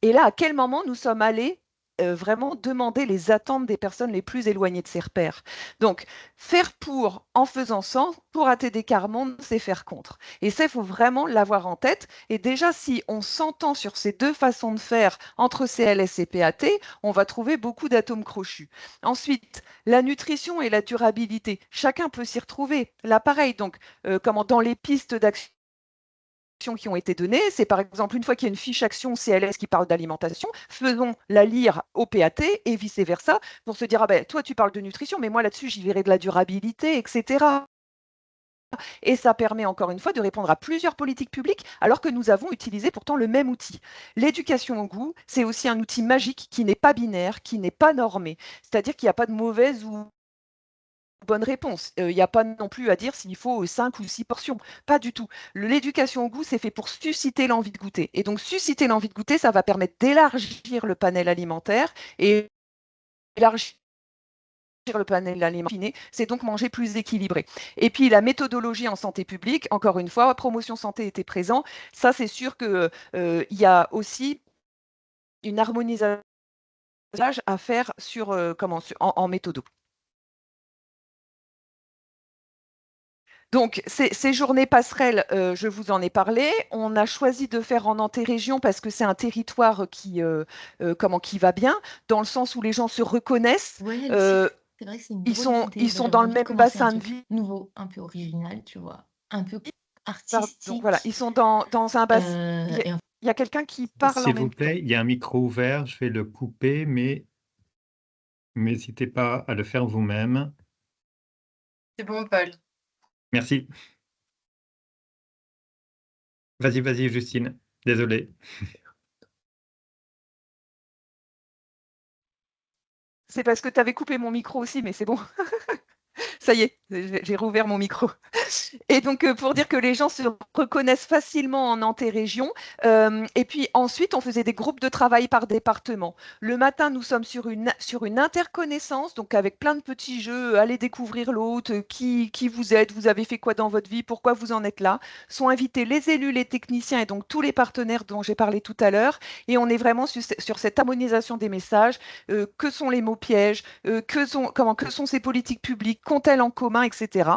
Et là, à quel moment nous sommes allés vraiment demander les attentes des personnes les plus éloignées de ses repères. Donc, faire pour en faisant sans, pour rater des quarts monde, c'est faire contre. Et ça, il faut vraiment l'avoir en tête. Et déjà, si on s'entend sur ces deux façons de faire entre CLS et PAT, on va trouver beaucoup d'atomes crochus. Ensuite, la nutrition et la durabilité. Chacun peut s'y retrouver. Là, pareil, donc, comment dans les pistes d'action qui ont été données, c'est par exemple une fois qu'il y a une fiche action CLS qui parle d'alimentation, faisons la lire au PAT et vice-versa pour se dire ah ben toi tu parles de nutrition, mais moi là-dessus j'y verrai de la durabilité, etc. Et ça permet encore une fois de répondre à plusieurs politiques publiques alors que nous avons utilisé pourtant le même outil. L'éducation au goût, c'est aussi un outil magique qui n'est pas binaire, qui n'est pas normé. C'est-à-dire qu'il n'y a pas de mauvaise ou bonne réponse. Il n'y a pas non plus à dire s'il faut 5 ou 6 portions. Pas du tout. L'éducation au goût, c'est fait pour susciter l'envie de goûter. Et donc, susciter l'envie de goûter, ça va permettre d'élargir le panel alimentaire. Et élargir le panel alimentaire, c'est donc manger plus équilibré. Et puis, la méthodologie en santé publique, encore une fois, promotion santé était présent. Ça, c'est sûr qu'il y a aussi une harmonisation à faire sur, en méthodo. Donc, ces journées passerelles, je vous en ai parlé. On a choisi de faire en antérégion parce que c'est un territoire qui va bien, dans le sens où les gens se reconnaissent. Ouais, c'est vrai que c'est une Ils drôle sont, d'idée. ils Moi, sont dans j'avais le envie de même commencer un bassin de truc vie. nouveau, un peu original, tu vois, un peu Donc voilà, ils artistique. sont dans un bassin. Et en Il y a quelqu'un qui parle en S'il vous même temps. plaît, il y a un micro ouvert, je vais le couper, mais n'hésitez pas à le faire vous-même. C'est bon, Paul. Merci. Vas-y, vas-y, Justine. Désolé. C'est parce que tu avais coupé mon micro aussi, mais c'est bon. Ça y est, j'ai rouvert mon micro. Et donc, pour dire que les gens se reconnaissent facilement en antérégion. Et puis ensuite, on faisait des groupes de travail par département. Le matin, nous sommes sur une interconnaissance, donc avec plein de petits jeux, allez découvrir l'autre, qui vous êtes, vous avez fait quoi dans votre vie, pourquoi vous en êtes là. Sont invités les élus, les techniciens et donc tous les partenaires dont j'ai parlé tout à l'heure. Et on est vraiment sur cette harmonisation des messages. Que sont les mots pièges, que sont ces politiques publiques, qu'ont-elles en commun, etc.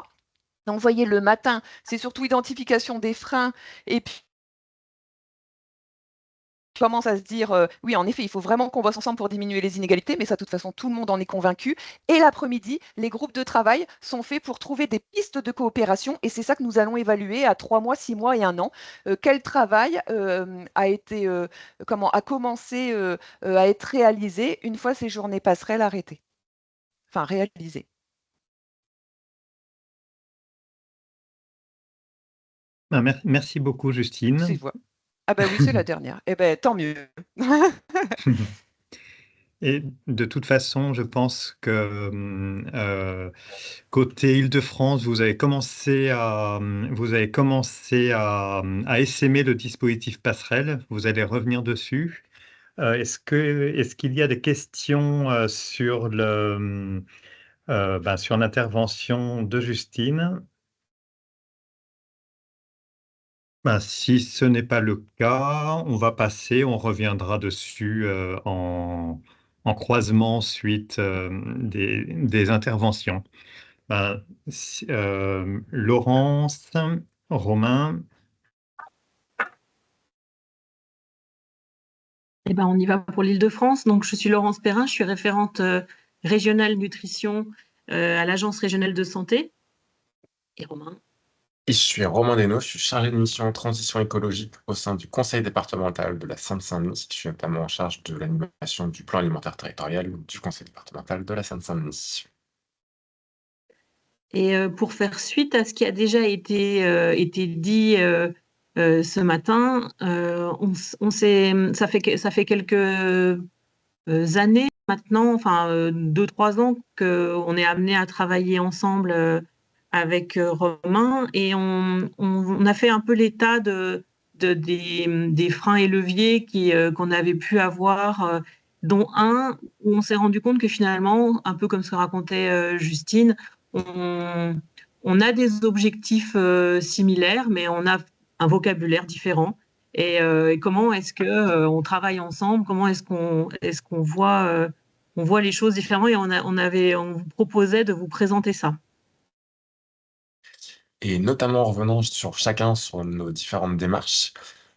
Donc, vous voyez, le matin, c'est surtout identification des freins et puis on commence à se dire, oui, en effet, il faut vraiment qu'on bosse ensemble pour diminuer les inégalités, mais ça, de toute façon, tout le monde en est convaincu. Et l'après-midi, les groupes de travail sont faits pour trouver des pistes de coopération et c'est ça que nous allons évaluer à 3 mois, 6 mois et 1 an. Quel travail a commencé à être réalisé une fois ces journées passerelles arrêtées, enfin réalisées. Ah, merci beaucoup, C'est Justine. voilà. Ah bah oui, c'est la dernière. Eh ben tant mieux. Et de toute façon, je pense que côté Île-de-France, vous avez commencé à essaimer le dispositif passerelle. Vous allez revenir dessus. Est-ce qu'il y a des questions sur l'intervention de Justine? Si ce n'est pas le cas, on reviendra dessus en croisement suite des interventions. Laurence, Romain, Eh ben, on y va pour l'Île-de-France. Donc, je suis Laurence Perrin, je suis référente régionale nutrition à l'Agence régionale de santé. Et Romain. Et je suis Romain Desnos, je suis chargé de mission transition écologique au sein du conseil départemental de la Seine-Saint-Denis. Je suis notamment en charge de l'animation du plan alimentaire territorial du conseil départemental de la Seine-Saint-Denis. Et pour faire suite à ce qui a déjà été dit ce matin, ça fait quelques années maintenant, enfin 2-3 ans, qu'on est amené à travailler ensemble avec Romain et on a fait un peu l'état des freins et leviers qu'on avait pu avoir, dont un où on s'est rendu compte que finalement, un peu comme ce que racontait Justine, on a des objectifs similaires, mais on a un vocabulaire différent. Et comment est-ce que on travaille ensemble? Comment est-ce qu'on voit les choses différemment? Et on vous proposait de vous présenter ça. Et notamment en revenant sur chacun sur nos différentes démarches.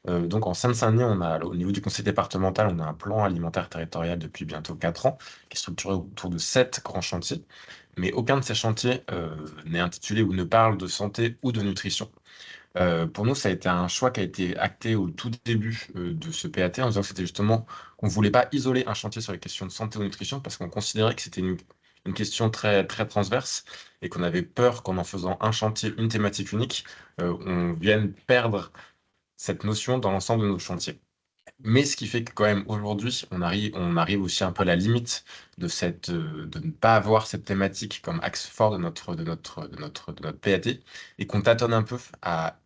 Donc en Seine-Saint-Denis, au niveau du conseil départemental, on a un plan alimentaire territorial depuis bientôt 4 ans, qui est structuré autour de 7 grands chantiers. Mais aucun de ces chantiers n'est intitulé ou ne parle de santé ou de nutrition. Pour nous, ça a été un choix qui a été acté au tout début de ce PAT, en disant que c'était justement qu'on ne voulait pas isoler un chantier sur les questions de santé ou nutrition, parce qu'on considérait que c'était une question très, très transverse et qu'on avait peur qu'en faisant un chantier, une thématique unique, on vienne perdre cette notion dans l'ensemble de nos chantiers. Mais ce qui fait que quand même aujourd'hui, on arrive aussi un peu à la limite de ne pas avoir cette thématique comme axe fort de notre PAT et qu'on tâtonne un peu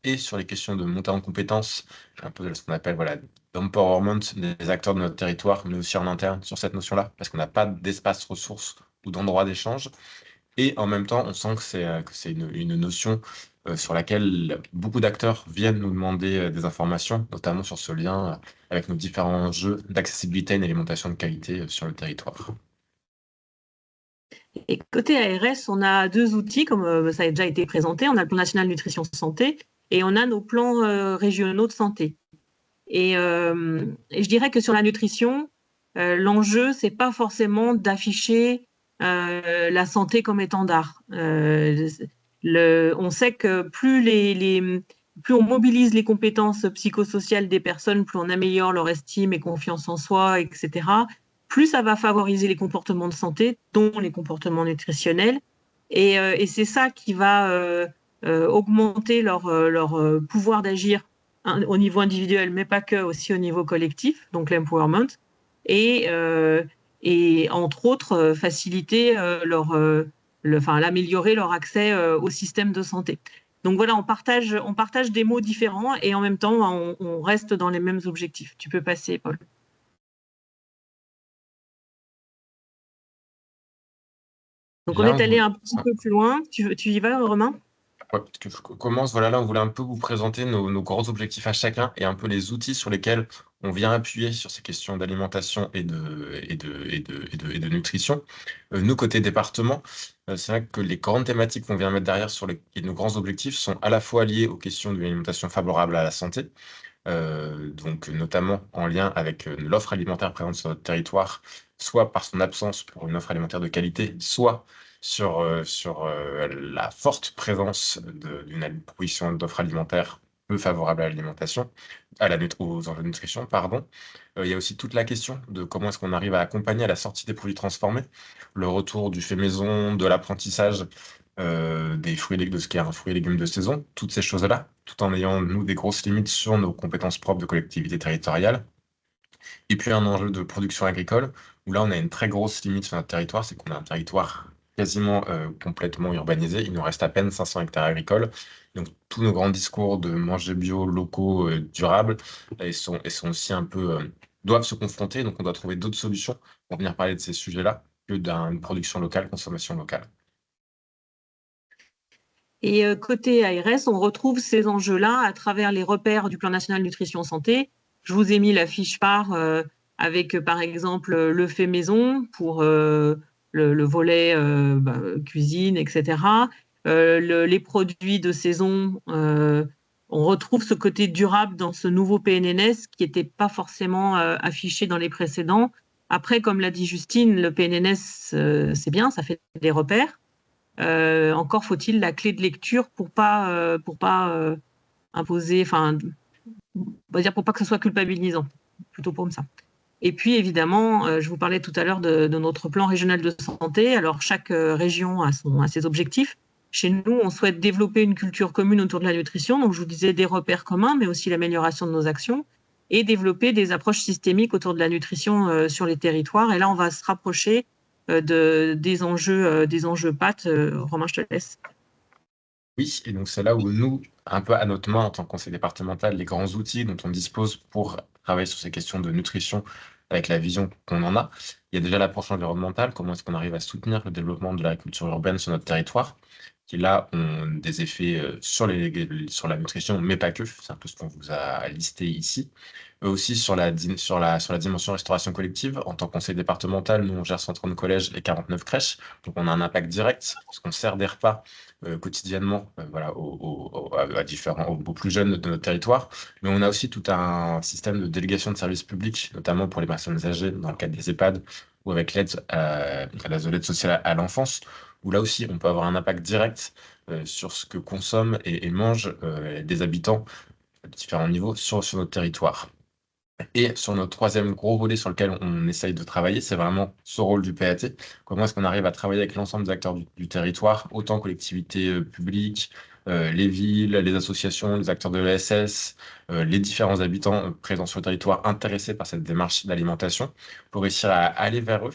et sur les questions de montée en compétences, un peu de ce qu'on appelle voilà, d'empowerment des acteurs de notre territoire, mais aussi en interne sur cette notion-là, parce qu'on n'a pas d'espace ressources ou d'endroit d'échange. Et en même temps, on sent que c'est une notion sur laquelle beaucoup d'acteurs viennent nous demander des informations, notamment sur ce lien avec nos différents enjeux d'accessibilité à une alimentation de qualité sur le territoire. Et côté ARS, on a 2 outils, comme ça a déjà été présenté. On a le plan national nutrition santé et on a nos plans régionaux de santé. Et je dirais que sur la nutrition, l'enjeu, c'est pas forcément d'afficher la santé comme étendard. On sait que plus on mobilise les compétences psychosociales des personnes, plus on améliore leur estime et confiance en soi, etc., plus ça va favoriser les comportements de santé, dont les comportements nutritionnels. Et c'est ça qui va augmenter leur pouvoir d'agir au niveau individuel, mais pas que, aussi au niveau collectif, donc l'empowerment, et entre autres faciliter l'améliorer leur accès au système de santé. Donc voilà, on partage des mots différents et en même temps, on reste dans les mêmes objectifs. Tu peux passer, Paul. Donc on est allé un petit peu plus loin. Tu y vas, Romain? Ouais, parce que je commence, voilà, là, on voulait un peu vous présenter nos grands objectifs à chacun et un peu les outils sur lesquels on vient appuyer sur ces questions d'alimentation et de nutrition. Nous, côté département, c'est vrai que les grandes thématiques qu'on vient mettre derrière et nos grands objectifs sont à la fois liés aux questions d'une alimentation favorable à la santé, donc notamment en lien avec l'offre alimentaire présente sur notre territoire, soit par son absence pour une offre alimentaire de qualité, soit sur la forte présence d'une proposition d'offre alimentaire peu favorable à l'alimentation, aux enjeux de nutrition, pardon. Il y a aussi toute la question de comment est-ce qu'on arrive à accompagner à la sortie des produits transformés, le retour du fait maison, de l'apprentissage de ce qu'est un fruit et légumes de saison, toutes ces choses-là, tout en ayant, nous, des grosses limites sur nos compétences propres de collectivité territoriale. Et puis un enjeu de production agricole, où là, on a une très grosse limite sur notre territoire, c'est qu'on a un territoire quasiment complètement urbanisé. Il nous reste à peine 500 hectares agricoles. Donc, tous nos grands discours de manger bio, locaux, durables, ils sont aussi un peu, doivent se confronter. Donc, on doit trouver d'autres solutions pour venir parler de ces sujets-là que d'une production locale, consommation locale. Et côté ARS, on retrouve ces enjeux-là à travers les repères du plan national nutrition santé. Je vous ai mis la fiche par avec, par exemple, le fait maison pour le volet cuisine, etc. Les produits de saison on retrouve ce côté durable dans ce nouveau PNNS qui n'était pas forcément affiché dans les précédents. Après, comme l'a dit Justine, le PNNS, c'est bien, ça fait des repères. Encore faut-il la clé de lecture pour pas imposer, enfin, on va dire pour pas que ce soit culpabilisant, plutôt pour ça. Et puis évidemment, je vous parlais tout à l'heure de notre plan régional de santé. Alors chaque région a ses objectifs. Chez nous, on souhaite développer une culture commune autour de la nutrition. Donc je vous disais des repères communs, mais aussi l'amélioration de nos actions et développer des approches systémiques autour de la nutrition sur les territoires. Et là, on va se rapprocher des enjeux PAT. Romain, je te laisse. Oui, et donc c'est là où nous, un peu à notre main en tant que conseil départemental, les grands outils dont on dispose pour travailler sur ces questions de nutrition avec la vision qu'on en a. Il y a déjà l'approche environnementale, comment est-ce qu'on arrive à soutenir le développement de l'agriculture urbaine sur notre territoire, qui là ont des effets sur la nutrition, mais pas que, c'est un peu ce qu'on vous a listé ici. Aussi sur la dimension restauration collective, en tant que conseil départemental, nous on gère 130 collèges et 49 crèches, donc on a un impact direct, parce qu'on sert des repas quotidiennement voilà, aux plus jeunes de notre territoire. Mais on a aussi tout un système de délégation de services publics, notamment pour les personnes âgées dans le cadre des EHPAD ou avec l'aide l'aide sociale à l'enfance, où là aussi on peut avoir un impact direct sur ce que consomment et mangent des habitants à différents niveaux sur notre territoire. Et sur notre troisième gros volet sur lequel on essaye de travailler, c'est vraiment ce rôle du PAT. Comment est-ce qu'on arrive à travailler avec l'ensemble des acteurs du territoire, autant collectivités publiques, les villes, les associations, les acteurs de l'ESS, les différents habitants présents sur le territoire intéressés par cette démarche d'alimentation, pour réussir à aller vers eux,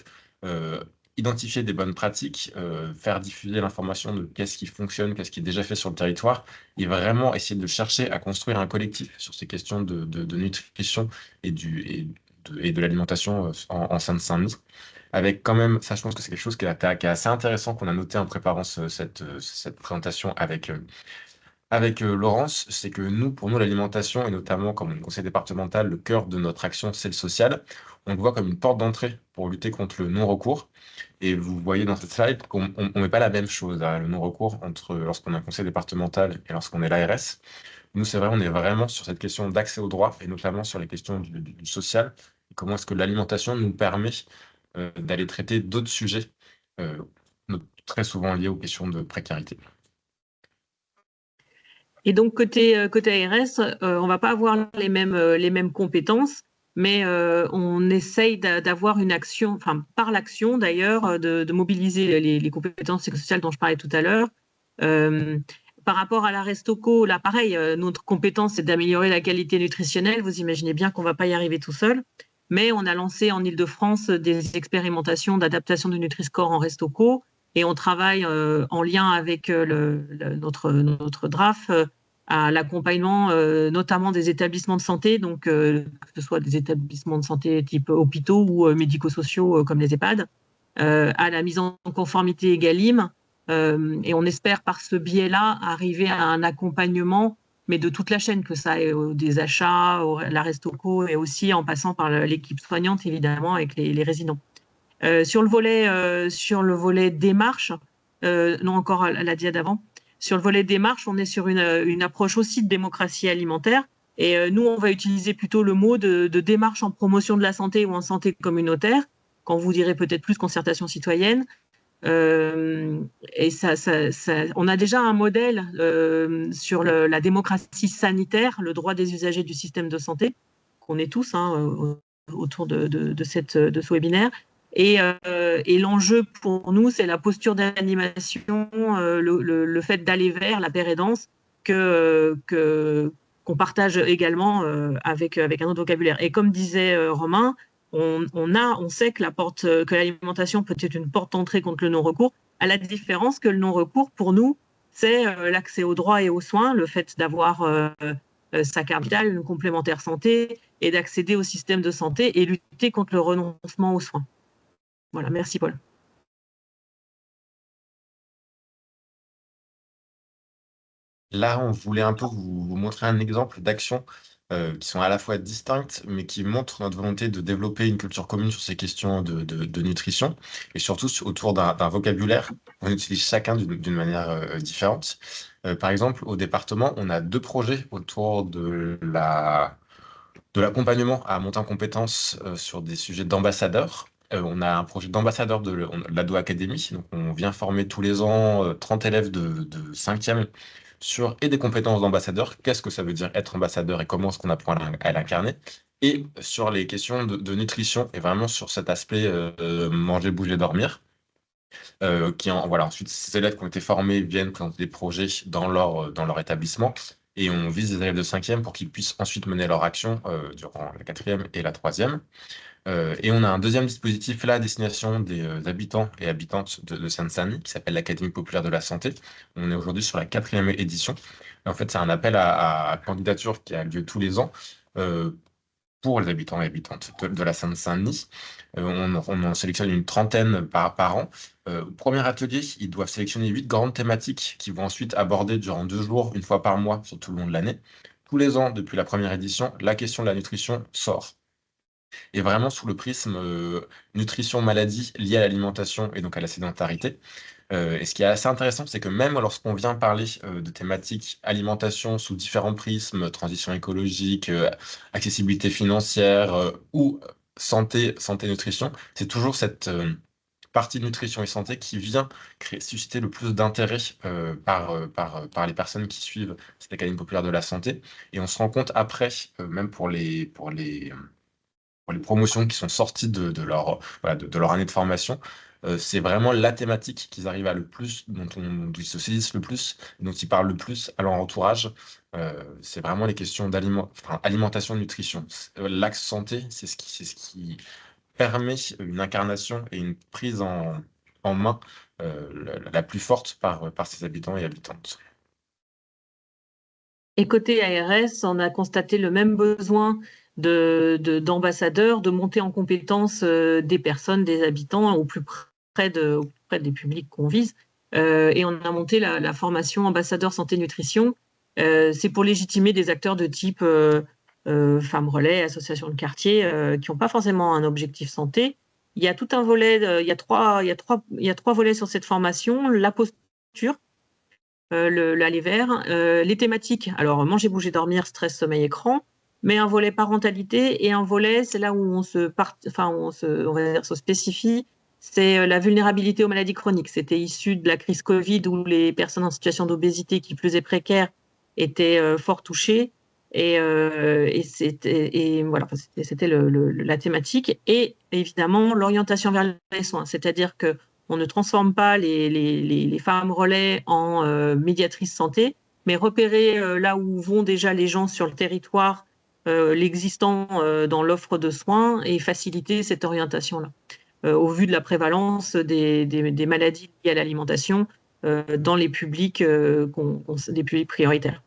identifier des bonnes pratiques, faire diffuser l'information de qu'est-ce qui fonctionne, qu'est-ce qui est déjà fait sur le territoire, et vraiment essayer de chercher à construire un collectif sur ces questions de nutrition et de l'alimentation en Seine-Saint-Denis. Avec quand même, ça je pense que c'est quelque chose qui est assez intéressant qu'on a noté en préparant cette présentation avec Laurence, c'est que nous, pour nous, l'alimentation, et notamment comme conseil départemental, le cœur de notre action, c'est le social. On le voit comme une porte d'entrée pour lutter contre le non-recours. Et vous voyez dans cette slide qu'on ne met pas la même chose, le non-recours, entre lorsqu'on est un conseil départemental et lorsqu'on est l'ARS. Nous, c'est vrai, on est vraiment sur cette question d'accès au droit, et notamment sur les questions du social. Et comment est-ce que l'alimentation nous permet d'aller traiter d'autres sujets, euh, très souvent liés aux questions de précarité. Et donc, côté ARS, on ne va pas avoir les mêmes compétences, mais on essaye d'avoir une action, enfin, par l'action d'ailleurs, de mobiliser les compétences sociales dont je parlais tout à l'heure. Par rapport à la Restoco, là, pareil, notre compétence, c'est d'améliorer la qualité nutritionnelle. Vous imaginez bien qu'on ne va pas y arriver tout seul. Mais on a lancé en Ile-de-France des expérimentations d'adaptation de Nutri-Score en Restoco. Et on travaille en lien avec notre DRAF à l'accompagnement notamment des établissements de santé, donc que ce soit des établissements de santé type hôpitaux ou médico-sociaux comme les EHPAD, à la mise en conformité EGalim. Et on espère par ce biais-là arriver à un accompagnement, mais de toute la chaîne, que ça ait des achats, la Restoco, et aussi en passant par l'équipe soignante, évidemment, avec les résidents. Sur le volet démarche, non encore à la diade avant, sur le volet démarche, on est sur une approche aussi de démocratie alimentaire. Et nous, on va utiliser plutôt le mot de démarche en promotion de la santé ou en santé communautaire, quand vous direz peut-être plus concertation citoyenne. Et on a déjà un modèle sur la démocratie sanitaire, le droit des usagers du système de santé, qu'on est tous autour de ce webinaire. Et l'enjeu pour nous, c'est la posture d'animation, le fait d'aller vers la paix et danse qu'on partage également avec un autre vocabulaire. Et comme disait Romain, on sait que que l'alimentation peut être une porte d'entrée contre le non-recours, à la différence que le non-recours, pour nous, c'est l'accès aux droits et aux soins, le fait d'avoir sa carte vitale, une complémentaire santé, et d'accéder au système de santé et lutter contre le renoncement aux soins. Voilà, merci Paul. Là, on voulait un peu vous montrer un exemple d'action qui sont à la fois distinctes, mais qui montrent notre volonté de développer une culture commune sur ces questions de nutrition, et surtout autour d'un vocabulaire qu'on utilise chacun d'une manière différente. Par exemple, au département, on a 2 projets autour de l'accompagnement à monter en compétences sur des sujets d'ambassadeurs. On a un projet d'ambassadeur de l'Ado Academy. Donc, on vient former tous les ans 30 élèves de 5e sur et des compétences d'ambassadeur. Qu'est-ce que ça veut dire être ambassadeur et comment est-ce qu'on apprend à l'incarner? Et sur les questions de nutrition et vraiment sur cet aspect manger, bouger, dormir. Voilà, ensuite, ces élèves qui ont été formés viennent présenter des projets dans leur établissement et on vise des élèves de 5e pour qu'ils puissent ensuite mener leur action durant la 4e et la 3e. Et on a un deuxième dispositif là à destination des habitants et habitantes de Seine-Saint-Denis qui s'appelle l'Académie populaire de la santé. On est aujourd'hui sur la 4e édition. Et en fait, c'est un appel à candidature qui a lieu tous les ans pour les habitants et habitantes de la Seine-Saint-Denis. On en sélectionne une trentaine par an. Au premier atelier, ils doivent sélectionner 8 grandes thématiques qu'ils vont ensuite aborder durant 2 jours, une fois par mois, sur tout le long de l'année. Tous les ans, depuis la première édition, la question de la nutrition sort. Et vraiment sous le prisme nutrition, maladie liée à l'alimentation et donc à la sédentarité. Et ce qui est assez intéressant, c'est que même lorsqu'on vient parler de thématiques alimentation sous différents prismes, transition écologique, accessibilité financière ou santé, nutrition, c'est toujours cette partie nutrition et santé qui vient susciter le plus d'intérêt par les personnes qui suivent cette Académie populaire de la santé. Et on se rend compte après, même pour les promotions qui sont sorties de leur, voilà, de leur année de formation, c'est vraiment la thématique qu'ils arrivent à le plus, dont ils se saisissent le plus, dont ils parlent le plus à leur entourage. C'est vraiment les questions alimentation, nutrition. L'axe santé, c'est ce qui permet une incarnation et une prise en main la plus forte par ses habitants et habitantes. Et côté ARS, on a constaté le même besoin d'ambassadeurs, de monter en compétence des personnes, des habitants au plus près des publics qu'on vise. Et on a monté la formation ambassadeur santé nutrition. C'est pour légitimer des acteurs de type femmes relais, associations de quartier, qui n'ont pas forcément un objectif santé. Il y a tout un volet, il y a trois volets sur cette formation: la posture, l'aller vers, les thématiques, alors manger, bouger, dormir, stress, sommeil, écran, mais un volet parentalité et un volet, c'est là où on va dire, se spécifie, c'est la vulnérabilité aux maladies chroniques. C'était issu de la crise Covid où les personnes en situation d'obésité, qui plus est précaire, étaient fort touchées. Voilà, c'était la thématique. Et évidemment, l'orientation vers les soins, c'est-à-dire que on ne transforme pas les femmes relais en médiatrices santé, mais repérer là où vont déjà les gens sur le territoire, l'existant dans l'offre de soins, et faciliter cette orientation-là, au vu de la prévalence des maladies liées à l'alimentation dans les publics, des publics prioritaires.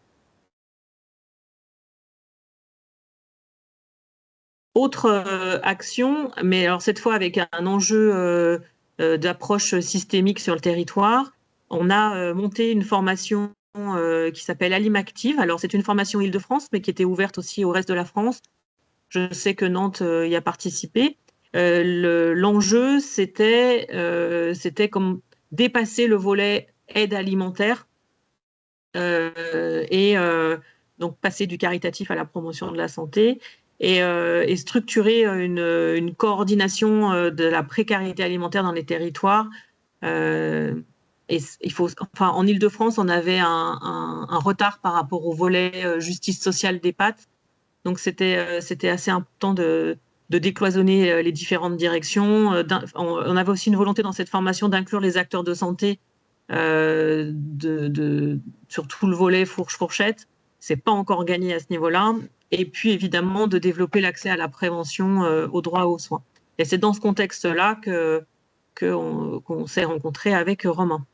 Autre action, mais alors cette fois avec un enjeu d'approche systémique sur le territoire, on a monté une formation qui s'appelle Alimactive. Alors c'est une formation Île-de-France, mais qui était ouverte aussi au reste de la France. Je sais que Nantes y a participé. L'enjeu, c'était comme dépasser le volet aide alimentaire et donc passer du caritatif à la promotion de la santé. Et structurer une coordination de la précarité alimentaire dans les territoires. Et en Île-de-France, on avait un retard par rapport au volet justice sociale d'EHPAD. Donc, c'était assez important de décloisonner les différentes directions. On avait aussi une volonté dans cette formation d'inclure les acteurs de santé sur tout le volet fourche-fourchette. C'est pas encore gagné à ce niveau-là. Et puis, évidemment, de développer l'accès à la prévention, au droit aux soins. Et c'est dans ce contexte-là qu'on s'est rencontré avec Romain.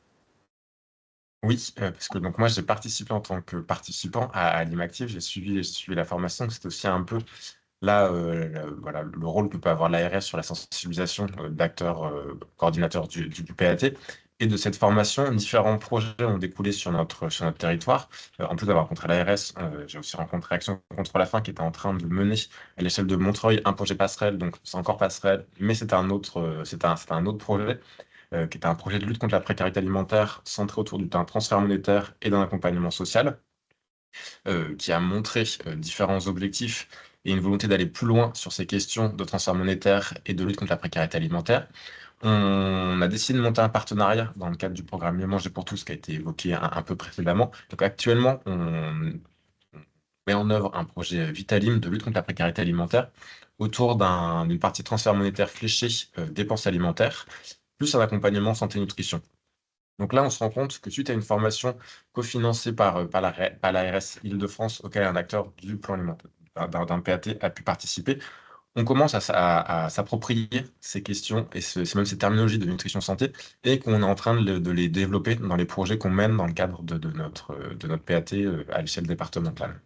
Oui, parce que donc moi, j'ai participé en tant que participant à Alimactive. J'ai suivi la formation. C'est aussi un peu là, voilà, le rôle que peut avoir l'ARS sur la sensibilisation d'acteurs coordinateurs du PAT. Et de cette formation, différents projets ont découlé sur notre territoire. En plus d'avoir rencontré l'ARS, j'ai aussi rencontré Action contre la faim qui était en train de mener à l'échelle de Montreuil un projet passerelle, donc c'est encore passerelle, mais c'était un autre projet qui était un projet de lutte contre la précarité alimentaire centré autour d'un transfert monétaire et d'un accompagnement social, qui a montré différents objectifs et une volonté d'aller plus loin sur ces questions de transfert monétaire et de lutte contre la précarité alimentaire. On a décidé de monter un partenariat dans le cadre du programme Mieux manger pour tous qui a été évoqué un peu précédemment. Donc actuellement, on met en œuvre un projet Vitalim de lutte contre la précarité alimentaire autour d'une partie transfert monétaire fléchée dépenses alimentaires, plus un accompagnement santé-nutrition. Donc là, on se rend compte que suite à une formation cofinancée par l'ARS Île-de-France, auquel un acteur du plan alimentaire, d'un PAT a pu participer, on commence à s'approprier ces questions et même ces terminologies de nutrition santé et qu'on est en train de les développer dans les projets qu'on mène dans le cadre de notre PAT à l'échelle départementale.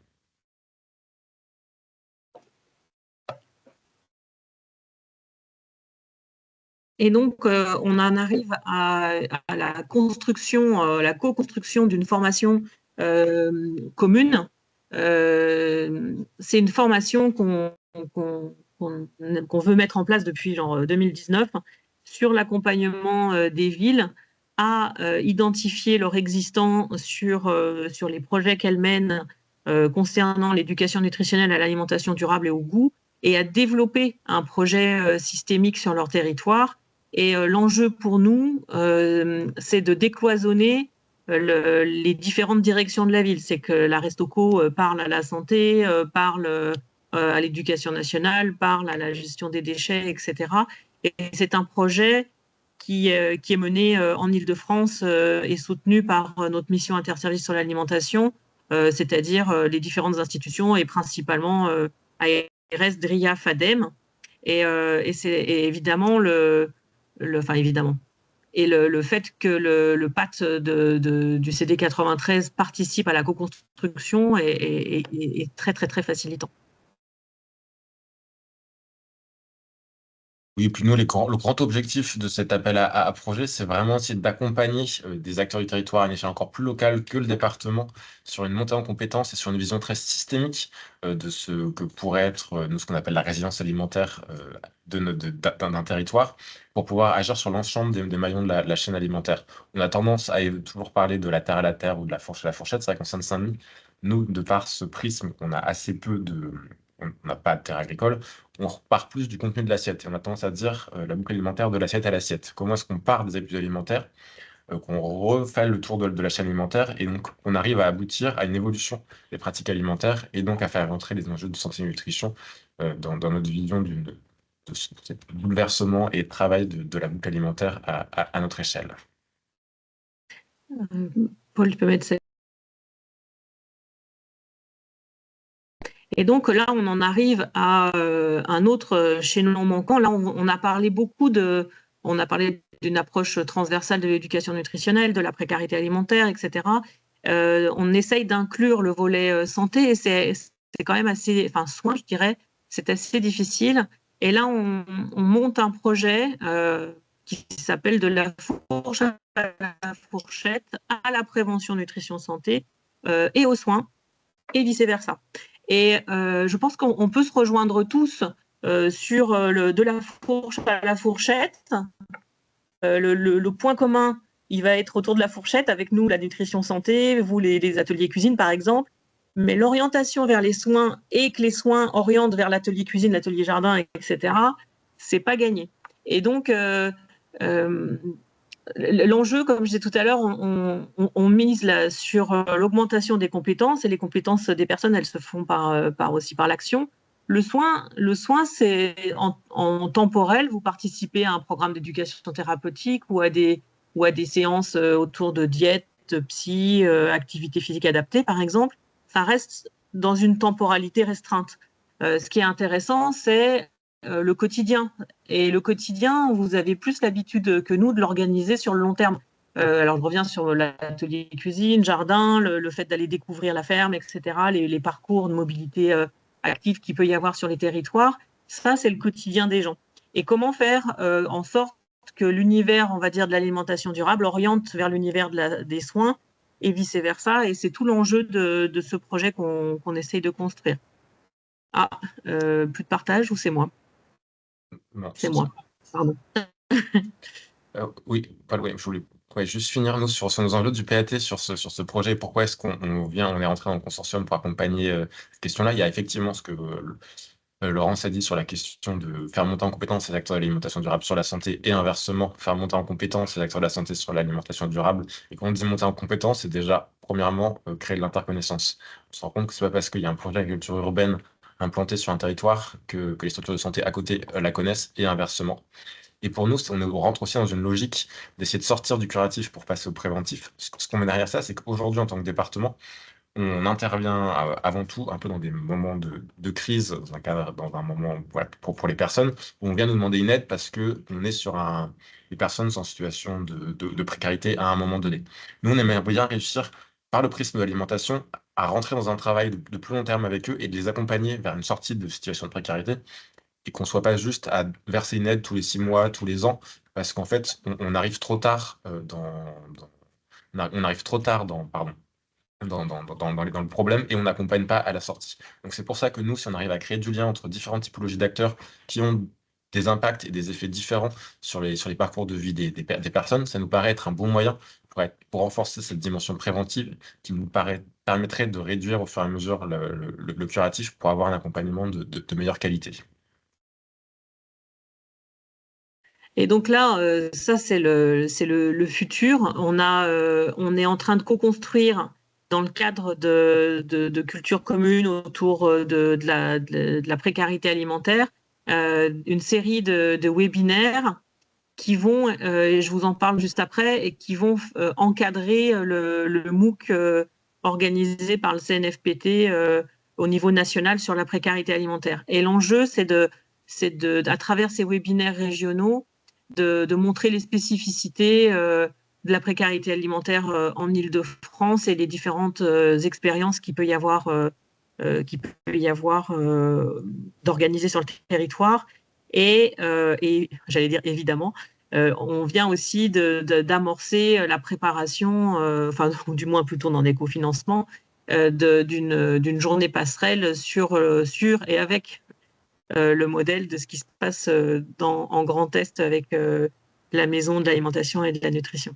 Et donc, on en arrive à la construction, la co-construction d'une formation commune. C'est une formation qu'on veut mettre en place depuis genre 2019 sur l'accompagnement des villes à identifier leur existant sur les projets qu'elles mènent concernant l'éducation nutritionnelle à l'alimentation durable et au goût, et à développer un projet systémique sur leur territoire. Et l'enjeu pour nous, c'est de décloisonner les différentes directions de la ville. C'est que la Restauco parle à la santé, parle à l'éducation nationale, parle à la gestion des déchets, etc. Et c'est un projet qui est mené en Île-de-France et soutenu par notre mission interservice sur l'alimentation, c'est-à-dire les différentes institutions et principalement ARS, DRIA, FADEM. Et c'est évidemment évidemment. Et le fait que le PAT du CD 93 participe à la co-construction est très, très, très facilitant. Oui, puis nous, le grand objectif de cet appel à projet, c'est vraiment essayer d'accompagner des acteurs du territoire à une échelle encore plus locale que le département sur une montée en compétences et sur une vision très systémique de ce que pourrait être ce qu'on appelle la résilience alimentaire d'un territoire pour pouvoir agir sur l'ensemble des maillons de la chaîne alimentaire. On a tendance à toujours parler de la terre à la terre ou de la fourche à la fourchette. C'est vrai qu'en Seine-Saint-Denis, nous, de par ce prisme, on a assez peu on n'a pas de terre agricole, on repart plus du contenu de l'assiette. Et on a tendance à dire la boucle alimentaire de l'assiette à l'assiette. Comment est-ce qu'on part des habitudes alimentaires, qu'on refait le tour de la chaîne alimentaire et donc on arrive à aboutir à une évolution des pratiques alimentaires et donc à faire rentrer les enjeux de santé et nutrition dans notre vision de ce bouleversement et de travail de la boucle alimentaire à notre échelle. Paul, tu peux mettre ça. Et donc là, on en arrive à un autre chaînon manquant. Là, on a parlé d'une approche transversale de l'éducation nutritionnelle, de la précarité alimentaire, etc. On essaye d'inclure le volet santé et c'est quand même assez, enfin soin, je dirais, c'est assez difficile. Et là, on monte un projet qui s'appelle de la fourche à la fourchette à la prévention nutrition santé et aux soins et vice-versa. Et je pense qu'on peut se rejoindre tous sur de la fourche à la fourchette. Le point commun, il va être autour de la fourchette, avec nous, la nutrition santé, vous, les ateliers cuisine, par exemple. Mais l'orientation vers les soins et que les soins orientent vers l'atelier cuisine, l'atelier jardin, etc., c'est pas gagné. Et donc, l'enjeu, comme je disais tout à l'heure, on mise là sur l'augmentation des compétences, et les compétences des personnes, elles se font aussi par l'action. Le soin, c'est en temporel, vous participez à un programme d'éducation thérapeutique ou à des séances autour de diète, psy, activité physique adaptée, par exemple. Ça reste dans une temporalité restreinte. Ce qui est intéressant, c'est le quotidien. Et le quotidien, vous avez plus l'habitude que nous de l'organiser sur le long terme. Alors, je reviens sur l'atelier cuisine, jardin, le fait d'aller découvrir la ferme, etc., les parcours de mobilité active qu'il peut y avoir sur les territoires. Ça, c'est le quotidien des gens. Et comment faire en sorte que l'univers, on va dire, de l'alimentation durable oriente vers l'univers des soins et vice-versa. Et c'est tout l'enjeu de ce projet qu'on essaye de construire. Ah, plus de partage ou c'est moi? Non, C'est moi, pardon. Oui, Paul, oui, je voulais juste finir nous sur nos enjeux du PAT sur ce projet et pourquoi est-ce qu'on est rentré dans le consortium pour accompagner cette question-là. Il y a effectivement ce que Laurence a dit sur la question de faire monter en compétence les acteurs de l'alimentation durable sur la santé et inversement, faire monter en compétence les acteurs de la santé sur l'alimentation durable. Et quand on dit monter en compétence, c'est déjà, premièrement, créer de l'interconnaissance. On se rend compte que c'est pas parce qu'il y a un projet d'agriculture urbaine implanté sur un territoire que les structures de santé à côté la connaissent et inversement. Et pour nous, on rentre aussi dans une logique d'essayer de sortir du curatif pour passer au préventif. Ce qu'on met derrière ça, c'est qu'aujourd'hui, en tant que département, on intervient avant tout un peu dans des moments de crise, dans un moment voilà, pour les personnes, où on vient nous demander une aide parce qu'on est sur des personnes en situation de précarité à un moment donné. Nous, on aimerait bien réussir, par le prisme de l'alimentation, à rentrer dans un travail de plus long terme avec eux et de les accompagner vers une sortie de situation de précarité et qu'on soit pas juste à verser une aide tous les 6 mois, tous les ans, parce qu'en fait, on arrive trop tard on arrive trop tard dans le problème et on n'accompagne pas à la sortie. Donc c'est pour ça que nous, si on arrive à créer du lien entre différentes typologies d'acteurs qui ont des impacts et des effets différents sur les parcours de vie des personnes, ça nous paraît être un bon moyen pour renforcer cette dimension préventive qui nous permettrait de réduire au fur et à mesure le curatif pour avoir un accompagnement de meilleure qualité. Et donc là, ça c'est le futur. On est en train de co-construire dans le cadre de culture commune autour de la précarité alimentaire une série de webinaires qui vont, et je vous en parle juste après, et qui vont encadrer le MOOC organisé par le CNFPT au niveau national sur la précarité alimentaire. Et l'enjeu, c'est à travers ces webinaires régionaux, de montrer les spécificités de la précarité alimentaire en Île-de-France et les différentes expériences qu'il peut y avoir, d'organiser sur le territoire. Et j'allais dire évidemment, on vient aussi d'amorcer la préparation, enfin, ou du moins plutôt dans l'écofinancement, d'une journée passerelle sur et avec le modèle de ce qui se passe en Grand Est avec la maison de l'alimentation et de la nutrition.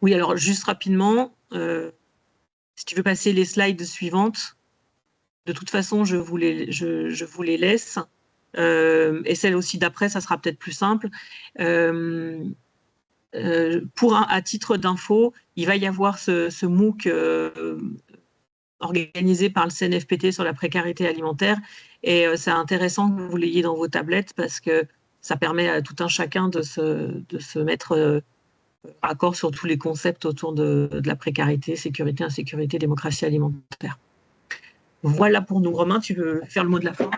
Oui, alors juste rapidement, si tu veux passer les slides suivantes, de toute façon, je vous les laisse. Et celle aussi d'après, ça sera peut-être plus simple. À titre d'info, il va y avoir ce MOOC organisé par le CNFPT sur la précarité alimentaire. Et c'est intéressant que vous l'ayez dans vos tablettes parce que ça permet à tout un chacun de se mettre accord sur tous les concepts autour de la précarité, sécurité, insécurité, démocratie alimentaire. Voilà pour nous. Romain, tu veux faire le mot de la fin?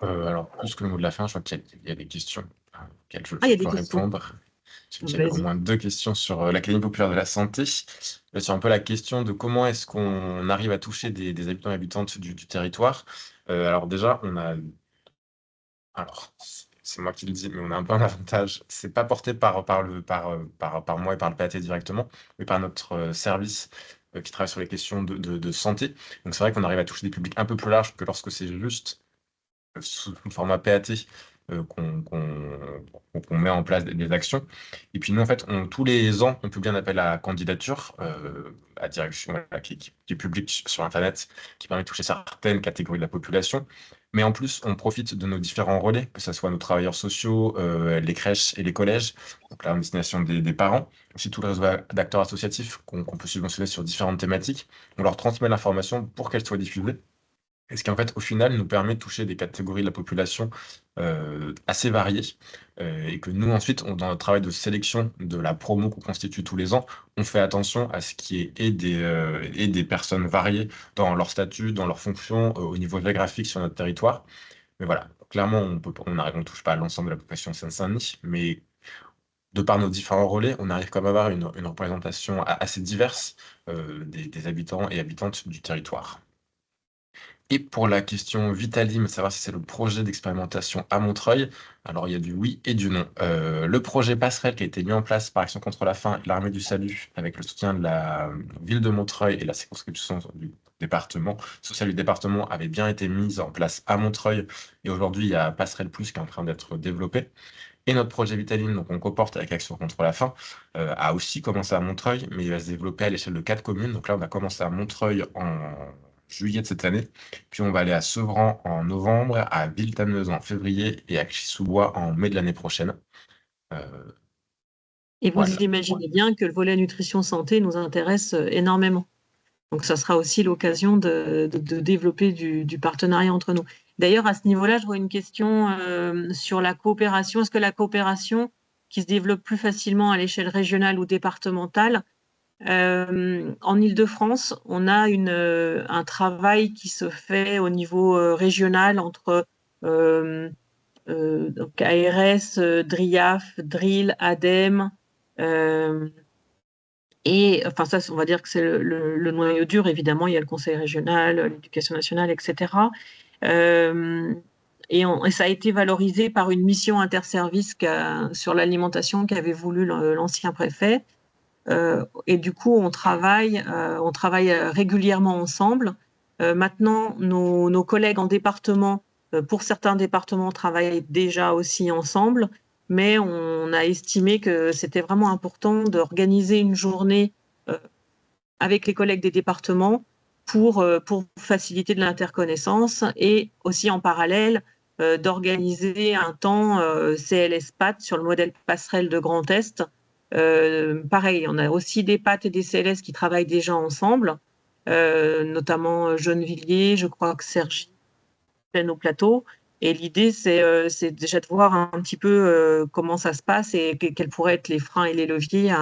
Alors, plus que le mot de la fin, je crois qu'il y a des questions auxquelles je y a des peux questions. répondre. Il y a au moins 2 questions sur l'Académie populaire de la santé. Sur un peu la question de comment est-ce qu'on arrive à toucher des habitants et habitantes du territoire. Alors déjà, alors c'est moi qui le dis, mais on a un peu un avantage. C'est pas porté par moi et par le PAT directement, mais par notre service qui travaille sur les questions de santé. Donc c'est vrai qu'on arrive à toucher des publics un peu plus larges que lorsque c'est juste sous le format PAT qu'on met en place des actions. Et puis nous, en fait, tous les ans, on publie un appel à candidature à direction qui est public sur Internet, qui permet de toucher certaines catégories de la population. Mais en plus, on profite de nos différents relais, que ce soit nos travailleurs sociaux, les crèches et les collèges, donc là, en destination des parents, aussi tout le réseau d'acteurs associatifs qu'on peut subventionner sur différentes thématiques. On leur transmet l'information pour qu'elle soit diffusée. Et ce qui, en fait, au final, nous permet de toucher des catégories de la population assez variées. Et que nous, ensuite, dans notre travail de sélection de la promo qu'on constitue tous les ans, on fait attention à ce qui est des personnes variées dans leur statut, dans leur fonction, au niveau géographique sur notre territoire. Mais voilà, clairement, on ne touche pas à l'ensemble de la population de Seine-Saint-Denis, mais de par nos différents relais, on arrive quand même à avoir une représentation assez diverse des habitants et habitantes du territoire. Et pour la question Vitalim, savoir si c'est le projet d'expérimentation à Montreuil, alors il y a du oui et du non. Le projet Passerelle qui a été mis en place par Action contre la faim et l'Armée du Salut avec le soutien de la ville de Montreuil et la circonscription du département, social du département avait bien été mise en place à Montreuil et aujourd'hui il y a Passerelle Plus qui est en train d'être développé. Et notre projet Vitaline, donc on comporte avec Action contre la faim, a aussi commencé à Montreuil, mais il va se développer à l'échelle de 4 communes. Donc là, on a commencé à Montreuil en juillet de cette année, puis on va aller à Sevran en novembre, à Villetaneuse en février et à Clichy-sous-Bois en mai de l'année prochaine. Et vous Voilà. imaginez bien que le volet nutrition santé nous intéresse énormément. Donc, ça sera aussi l'occasion de développer du partenariat entre nous. D'ailleurs, à ce niveau-là, je vois une question sur la coopération. Est-ce que la coopération qui se développe plus facilement à l'échelle régionale ou départementale, en Île-de-France, on a un travail qui se fait au niveau régional entre donc ARS, DRIAF, DRIL, ADEME, et enfin, ça, on va dire que c'est le noyau dur. Évidemment, il y a le Conseil régional, l'éducation nationale, etc. Et ça a été valorisé par une mission interservice sur l'alimentation qu'avait voulu l'ancien préfet. Et du coup, on travaille régulièrement ensemble. Maintenant, nos collègues en département, pour certains départements, travaillent déjà aussi ensemble, mais on a estimé que c'était vraiment important d'organiser une journée avec les collègues des départements pour faciliter de l'interconnaissance et aussi en parallèle d'organiser un temps CLS PAT sur le modèle passerelle de Grand Est. Pareil, on a aussi des PAT et des CLS qui travaillent déjà ensemble, notamment Gennevilliers, je crois que Cergy, au plateau. Et l'idée, c'est déjà de voir un petit peu comment ça se passe et quels pourraient être les freins et les leviers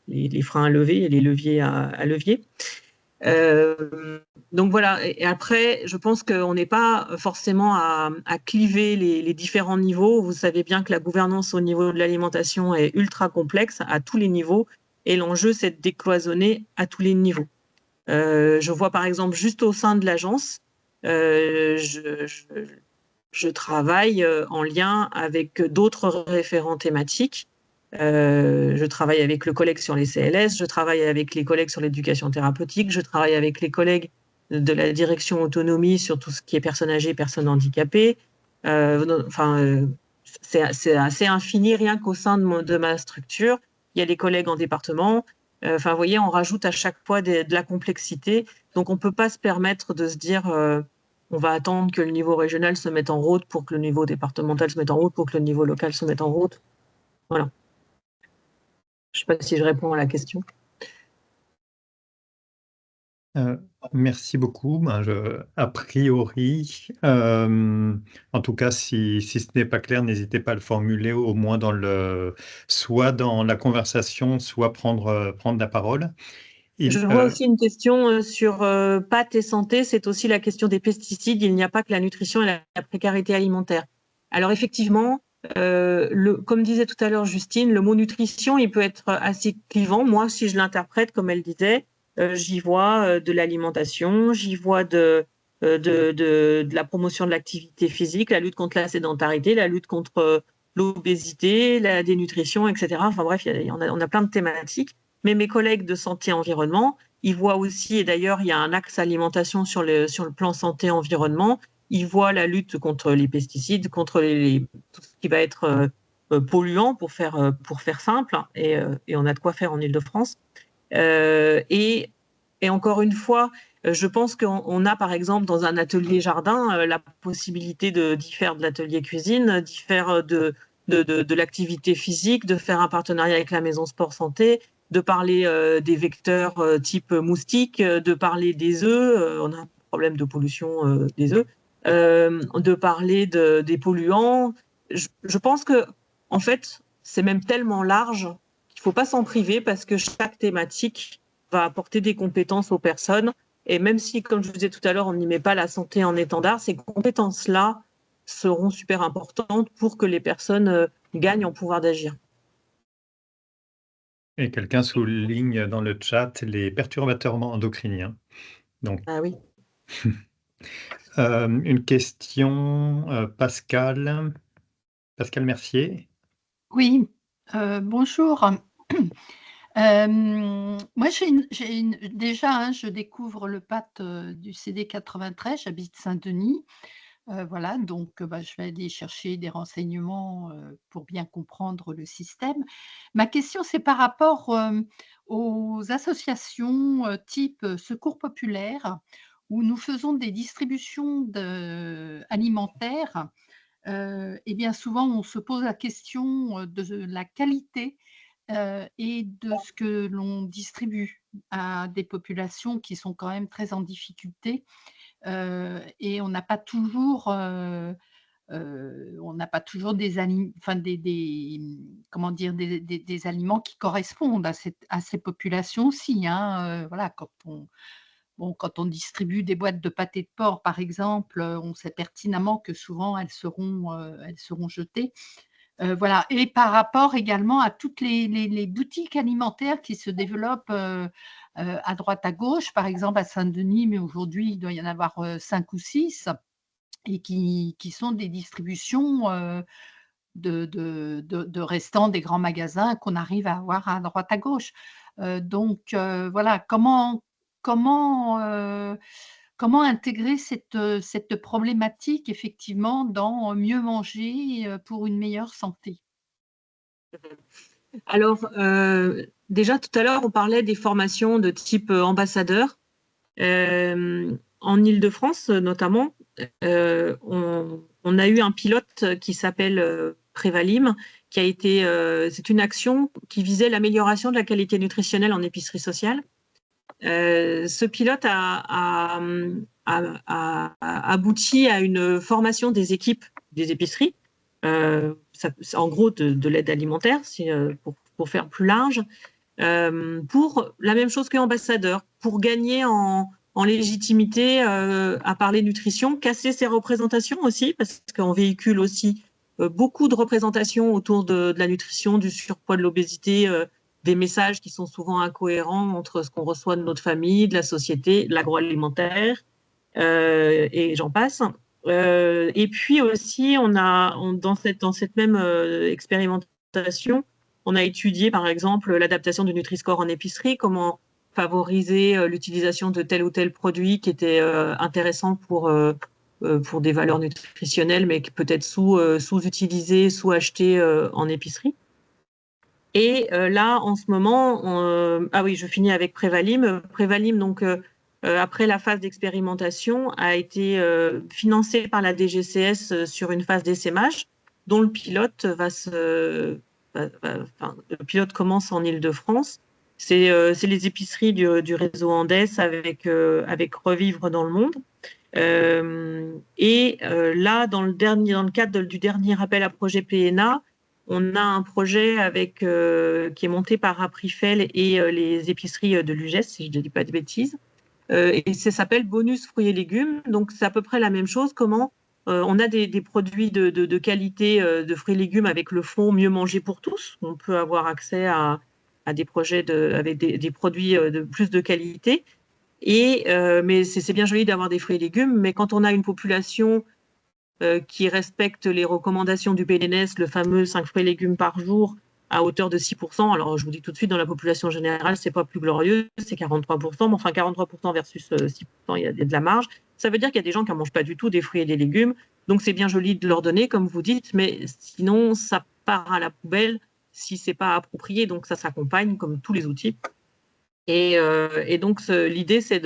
les freins à lever et les leviers à levier. Donc voilà, et après, je pense qu'on n'est pas forcément à cliver les différents niveaux. Vous savez bien que la gouvernance au niveau de l'alimentation est ultra complexe à tous les niveaux, et l'enjeu, c'est de décloisonner à tous les niveaux. Je vois par exemple juste au sein de l'agence, je travaille en lien avec d'autres référents thématiques. Je travaille avec le collègue sur les CLS, je travaille avec les collègues sur l'éducation thérapeutique, je travaille avec les collègues de la direction autonomie sur tout ce qui est personnes âgées, personnes handicapées. C'est assez infini rien qu'au sein de ma structure. Il y a des collègues en département. Enfin, vous voyez, on rajoute à chaque fois de la complexité. Donc, on ne peut pas se permettre de se dire on va attendre que le niveau régional se mette en route pour que le niveau départemental se mette en route, pour que le niveau local se mette en route. Voilà. Je ne sais pas si je réponds à la question. Merci beaucoup. A priori, en tout cas, si ce n'est pas clair, n'hésitez pas à le formuler au moins soit dans la conversation, soit prendre la parole. Je vois aussi une question sur pâtes et santé, c'est aussi la question des pesticides. Il n'y a pas que la nutrition et la précarité alimentaire. Alors effectivement, comme disait tout à l'heure Justine, le mot nutrition, il peut être assez clivant. Moi, si je l'interprète comme elle disait, j'y vois de l'alimentation, j'y vois de la promotion de l'activité physique, la lutte contre la sédentarité, la lutte contre l'obésité, la dénutrition, etc. Enfin bref, on a plein de thématiques. Mais mes collègues de santé-environnement, ils voient aussi, et d'ailleurs, il y a un axe alimentation sur le plan santé-environnement, ils voient la lutte contre les pesticides, contre tout ce qui va être polluant, pour faire simple, et on a de quoi faire en Île-de-France. Et encore une fois, je pense qu'on a, par exemple, dans un atelier jardin, la possibilité d'y faire de l'atelier cuisine, d'y faire de l'activité physique, de faire un partenariat avec la maison sport santé, de parler des vecteurs type moustique, de parler des œufs, on a un problème de pollution des œufs, de parler des polluants. Je pense que, en fait, c'est même tellement large qu'il ne faut pas s'en priver, parce que chaque thématique va apporter des compétences aux personnes. Et même si, comme je vous disais tout à l'heure, on n'y met pas la santé en étendard, ces compétences-là seront super importantes pour que les personnes gagnent en pouvoir d'agir. Et quelqu'un souligne dans le chat les perturbateurs endocriniens. Donc, Ah oui. une question, Pascal Mercier. Oui, bonjour. Moi, déjà, hein, je découvre le PAT du CD 93, j'habite Saint-Denis. Voilà, donc bah, je vais aller chercher des renseignements pour bien comprendre le système. Ma question, c'est par rapport aux associations type Secours populaire, où nous faisons des distributions alimentaires. Et bien souvent, on se pose la question de la qualité et de ce que l'on distribue à des populations qui sont quand même très en difficulté. Et on n'a pas toujours enfin comment dire? Des aliments qui correspondent à ces populations aussi, hein, voilà, quand on distribue des boîtes de pâté de porc, par exemple, on sait pertinemment que souvent elles seront jetées. Voilà, et par rapport également à toutes les boutiques alimentaires qui se développent, à droite à gauche, par exemple à Saint-Denis, mais aujourd'hui il doit y en avoir, 5 ou 6, et qui sont des distributions, de restants des grands magasins qu'on arrive à avoir à droite à gauche. Donc voilà, comment, heu, comment intégrer cette problématique effectivement dans mieux manger, pour une meilleure santé? Alors, déjà tout à l'heure, on parlait des formations de type ambassadeur. En Île-de-France, notamment, on a eu un pilote qui s'appelle Prévalim, qui a été, c'est une action qui visait l'amélioration de la qualité nutritionnelle en épicerie sociale. Ce pilote a abouti à une formation des équipes des épiceries, en gros de l'aide alimentaire, pour faire plus large, pour la même chose qu'ambassadeur, pour gagner en légitimité à parler nutrition, casser ses représentations aussi, parce qu'on véhicule aussi beaucoup de représentations autour de la nutrition, du surpoids, de l'obésité, des messages qui sont souvent incohérents entre ce qu'on reçoit de notre famille, de la société, de l'agroalimentaire, et j'en passe. Et puis aussi, dans cette même expérimentation, on a étudié par exemple l'adaptation du Nutri-Score en épicerie, comment favoriser l'utilisation de tel ou tel produit qui était intéressant pour des valeurs nutritionnelles, mais peut-être sous-utilisé, sous-acheté en épicerie. Et là, en ce moment, ah oui, je finis avec Prévalim. Prévalim, donc, après la phase d'expérimentation, a été financé par la DGCS sur une phase d'essaimage, dont le pilote le pilote commence en Île-de-France. C'est les épiceries du réseau Andes avec Revivre dans le monde. Là, dans le cadre du dernier appel à projet PNA, on a un projet qui est monté par Aprifel et les épiceries de l'UGES, si je ne dis pas de bêtises. Et ça s'appelle Bonus fruits et légumes. Donc, c'est à peu près la même chose. Comment on a des produits de qualité de fruits et légumes avec le fonds Mieux manger pour tous. On peut avoir accès à des projets avec des produits de plus de qualité. Mais c'est bien joli d'avoir des fruits et légumes, mais quand on a une population qui respecte les recommandations du BNS, le fameux 5 fruits et légumes par jour à hauteur de 6%, alors je vous dis tout de suite, dans la population générale, c'est pas plus glorieux, c'est 43%, mais enfin 43% versus 6%, il y a de la marge. Ça veut dire qu'il y a des gens qui ne mangent pas du tout des fruits et des légumes, donc c'est bien joli de leur donner, comme vous dites, mais sinon, ça part à la poubelle si c'est pas approprié, donc ça s'accompagne comme tous les outils. Et donc, l'idée, c'est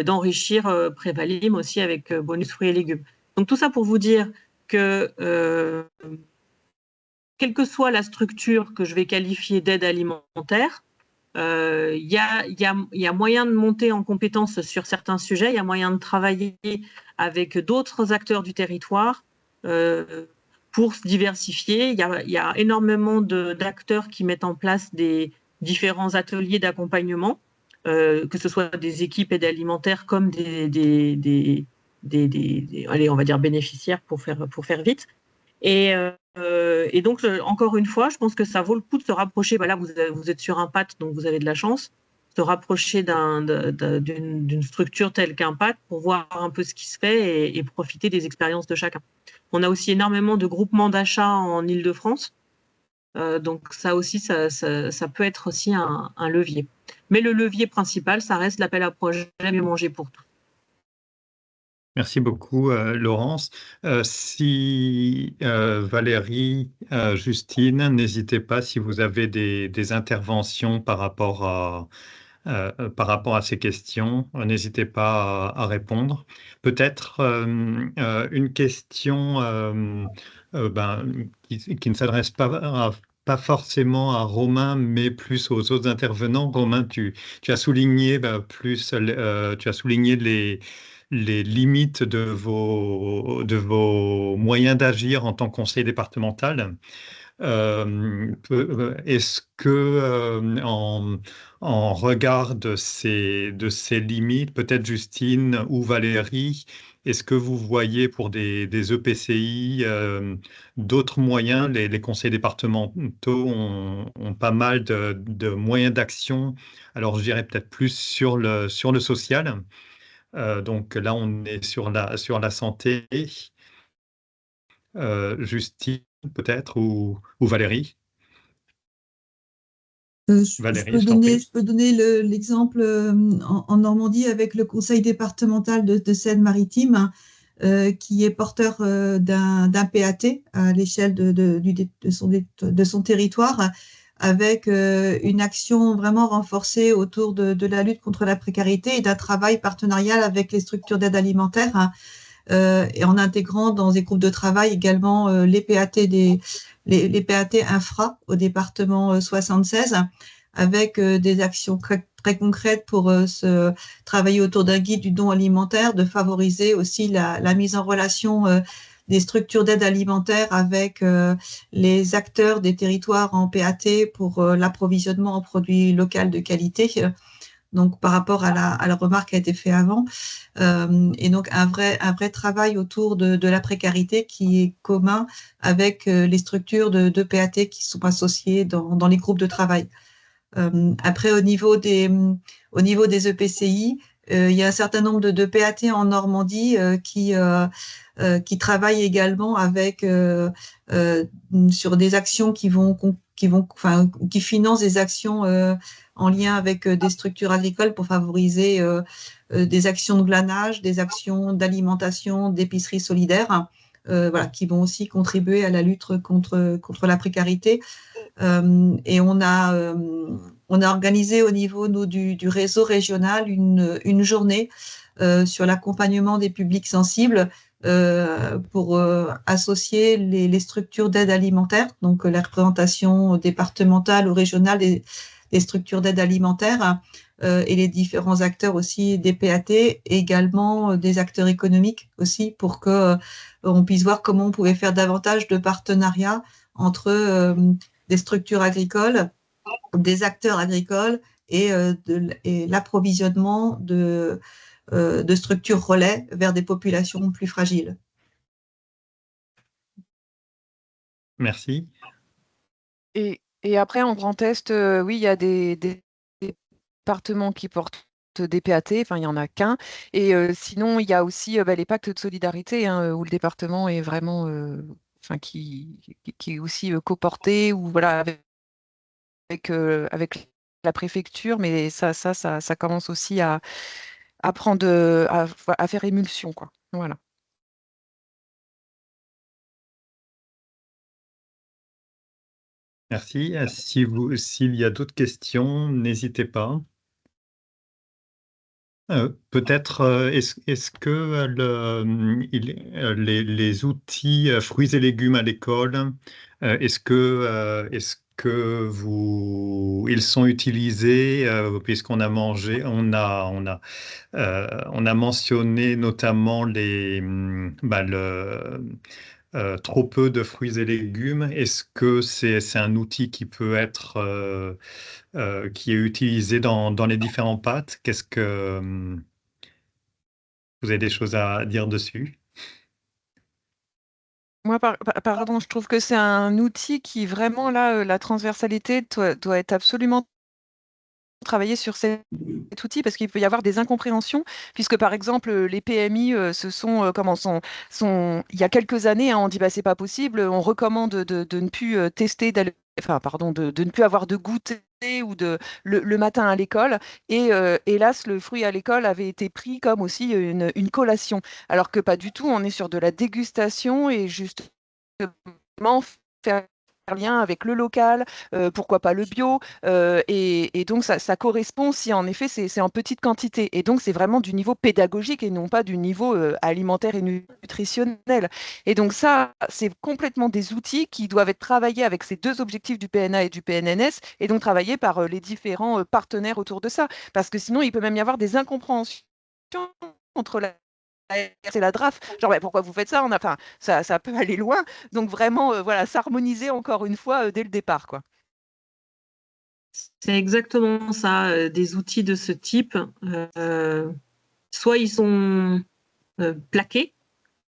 d'enrichir Prévalim aussi avec bonus fruits et légumes. Donc, tout ça pour vous dire que, quelle que soit la structure que je vais qualifier d'aide alimentaire, il y a moyen de monter en compétence sur certains sujets, il y a moyen de travailler avec d'autres acteurs du territoire pour se diversifier. Il y a énormément d'acteurs qui mettent en place des différents ateliers d'accompagnement, que ce soit des équipes aide alimentaire comme allez, on va dire bénéficiaires pour faire vite. Et donc, encore une fois, je pense que ça vaut le coup de se rapprocher. Là, vous êtes sur un PAT, donc vous avez de la chance. se rapprocher d'une structure telle qu'Impact pour voir un peu ce qui se fait et profiter des expériences de chacun. On a aussi énormément de groupements d'achat en Île-de-France. Donc ça aussi, ça peut être aussi un levier. Mais le levier principal, ça reste l'appel à projet Mieux manger pour tous. Merci beaucoup, Laurence. Si Valérie, Justine, n'hésitez pas si vous avez des interventions par rapport à ces questions, n'hésitez pas à répondre. Peut-être une question qui ne s'adresse pas forcément à Romain, mais plus aux autres intervenants. Romain, tu as souligné tu as souligné les limites de vos moyens d'agir en tant que conseil départemental. Est-ce que, en regard de ces limites, peut-être Justine ou Valérie, est-ce que vous voyez pour des EPCI d'autres moyens? Les conseils départementaux ont pas mal de moyens d'action. Alors, je dirais peut-être plus sur le social. Donc là, on est sur la santé. Justine, peut-être, ou Valérie. Valérie, je t'en prie. Je peux donner l'exemple en Normandie avec le conseil départemental de Seine-Maritime, qui est porteur d'un PAT à l'échelle de son territoire, avec une action vraiment renforcée autour de la lutte contre la précarité et d'un travail partenarial avec les structures d'aide alimentaire, et en intégrant dans des groupes de travail également les PAT les PAT infra au département 76, avec des actions très concrètes pour travailler autour d'un guide du don alimentaire, de favoriser aussi la mise en relation des structures d'aide alimentaire avec les acteurs des territoires en PAT pour l'approvisionnement en produits locaux de qualité. Donc, par rapport à la remarque qui a été faite avant, et donc un vrai travail autour de la précarité qui est commun avec les structures de PAT qui sont associées dans les groupes de travail. Après, au niveau des EPCI, il y a un certain nombre de PAT en Normandie qui travaillent également avec sur des actions qui financent des actions en lien avec des structures agricoles pour favoriser des actions de glanage, des actions d'alimentation, d'épicerie solidaire, qui vont aussi contribuer à la lutte contre la précarité. Et on a organisé au niveau du réseau régional une journée sur l'accompagnement des publics sensibles pour associer les structures d'aide alimentaire, donc la représentation départementale ou régionale des structures d'aide alimentaire et les différents acteurs aussi des PAT, et également des acteurs économiques aussi, pour que on puisse voir comment on pouvait faire davantage de partenariats entre des structures agricoles, des acteurs agricoles et l'approvisionnement de structures relais vers des populations plus fragiles. Merci. Et après, en Grand Est, oui, il y a des départements qui portent des PAT, enfin, il n'y en a qu'un. Et sinon, il y a aussi les pactes de solidarité, hein, où le département est vraiment, qui est aussi coporté, ou voilà, avec la préfecture, mais ça commence aussi à prendre, à faire émulsion, quoi. Voilà. Merci. S'il y a d'autres questions, n'hésitez pas. Peut-être, est-ce que les outils fruits et légumes à l'école, est-ce que ils sont utilisés, puisqu'on a mentionné notamment trop peu de fruits et légumes. Est-ce que c'est un outil qui peut être qui est utilisé dans les différents pâtes? Qu'est-ce que vous avez des choses à dire dessus? Moi, pardon, je trouve que c'est un outil qui vraiment, là, la transversalité doit être absolument travailler sur cet outil parce qu'il peut y avoir des incompréhensions, puisque par exemple les PMI il y a quelques années, hein, on dit bah c'est pas possible, on recommande de ne plus tester, de ne plus avoir de goûter ou le matin à l'école. Et hélas, le fruit à l'école avait été pris comme aussi une collation, alors que pas du tout, on est sur de la dégustation et justement faire lien avec le local, pourquoi pas le bio, et donc ça correspond si en effet c'est en petite quantité. Et donc c'est vraiment du niveau pédagogique et non pas du niveau alimentaire et nutritionnel. Et donc ça, c'est complètement des outils qui doivent être travaillés avec ces deux objectifs du PNA et du PNNS, et donc travaillés par les différents partenaires autour de ça. Parce que sinon, il peut même y avoir des incompréhensions entre c'est la DRAF, genre pourquoi vous faites ça? Enfin, ça peut aller loin, donc vraiment voilà, s'harmoniser encore une fois dès le départ, quoi. C'est exactement ça, des outils de ce type. Soit ils sont plaqués,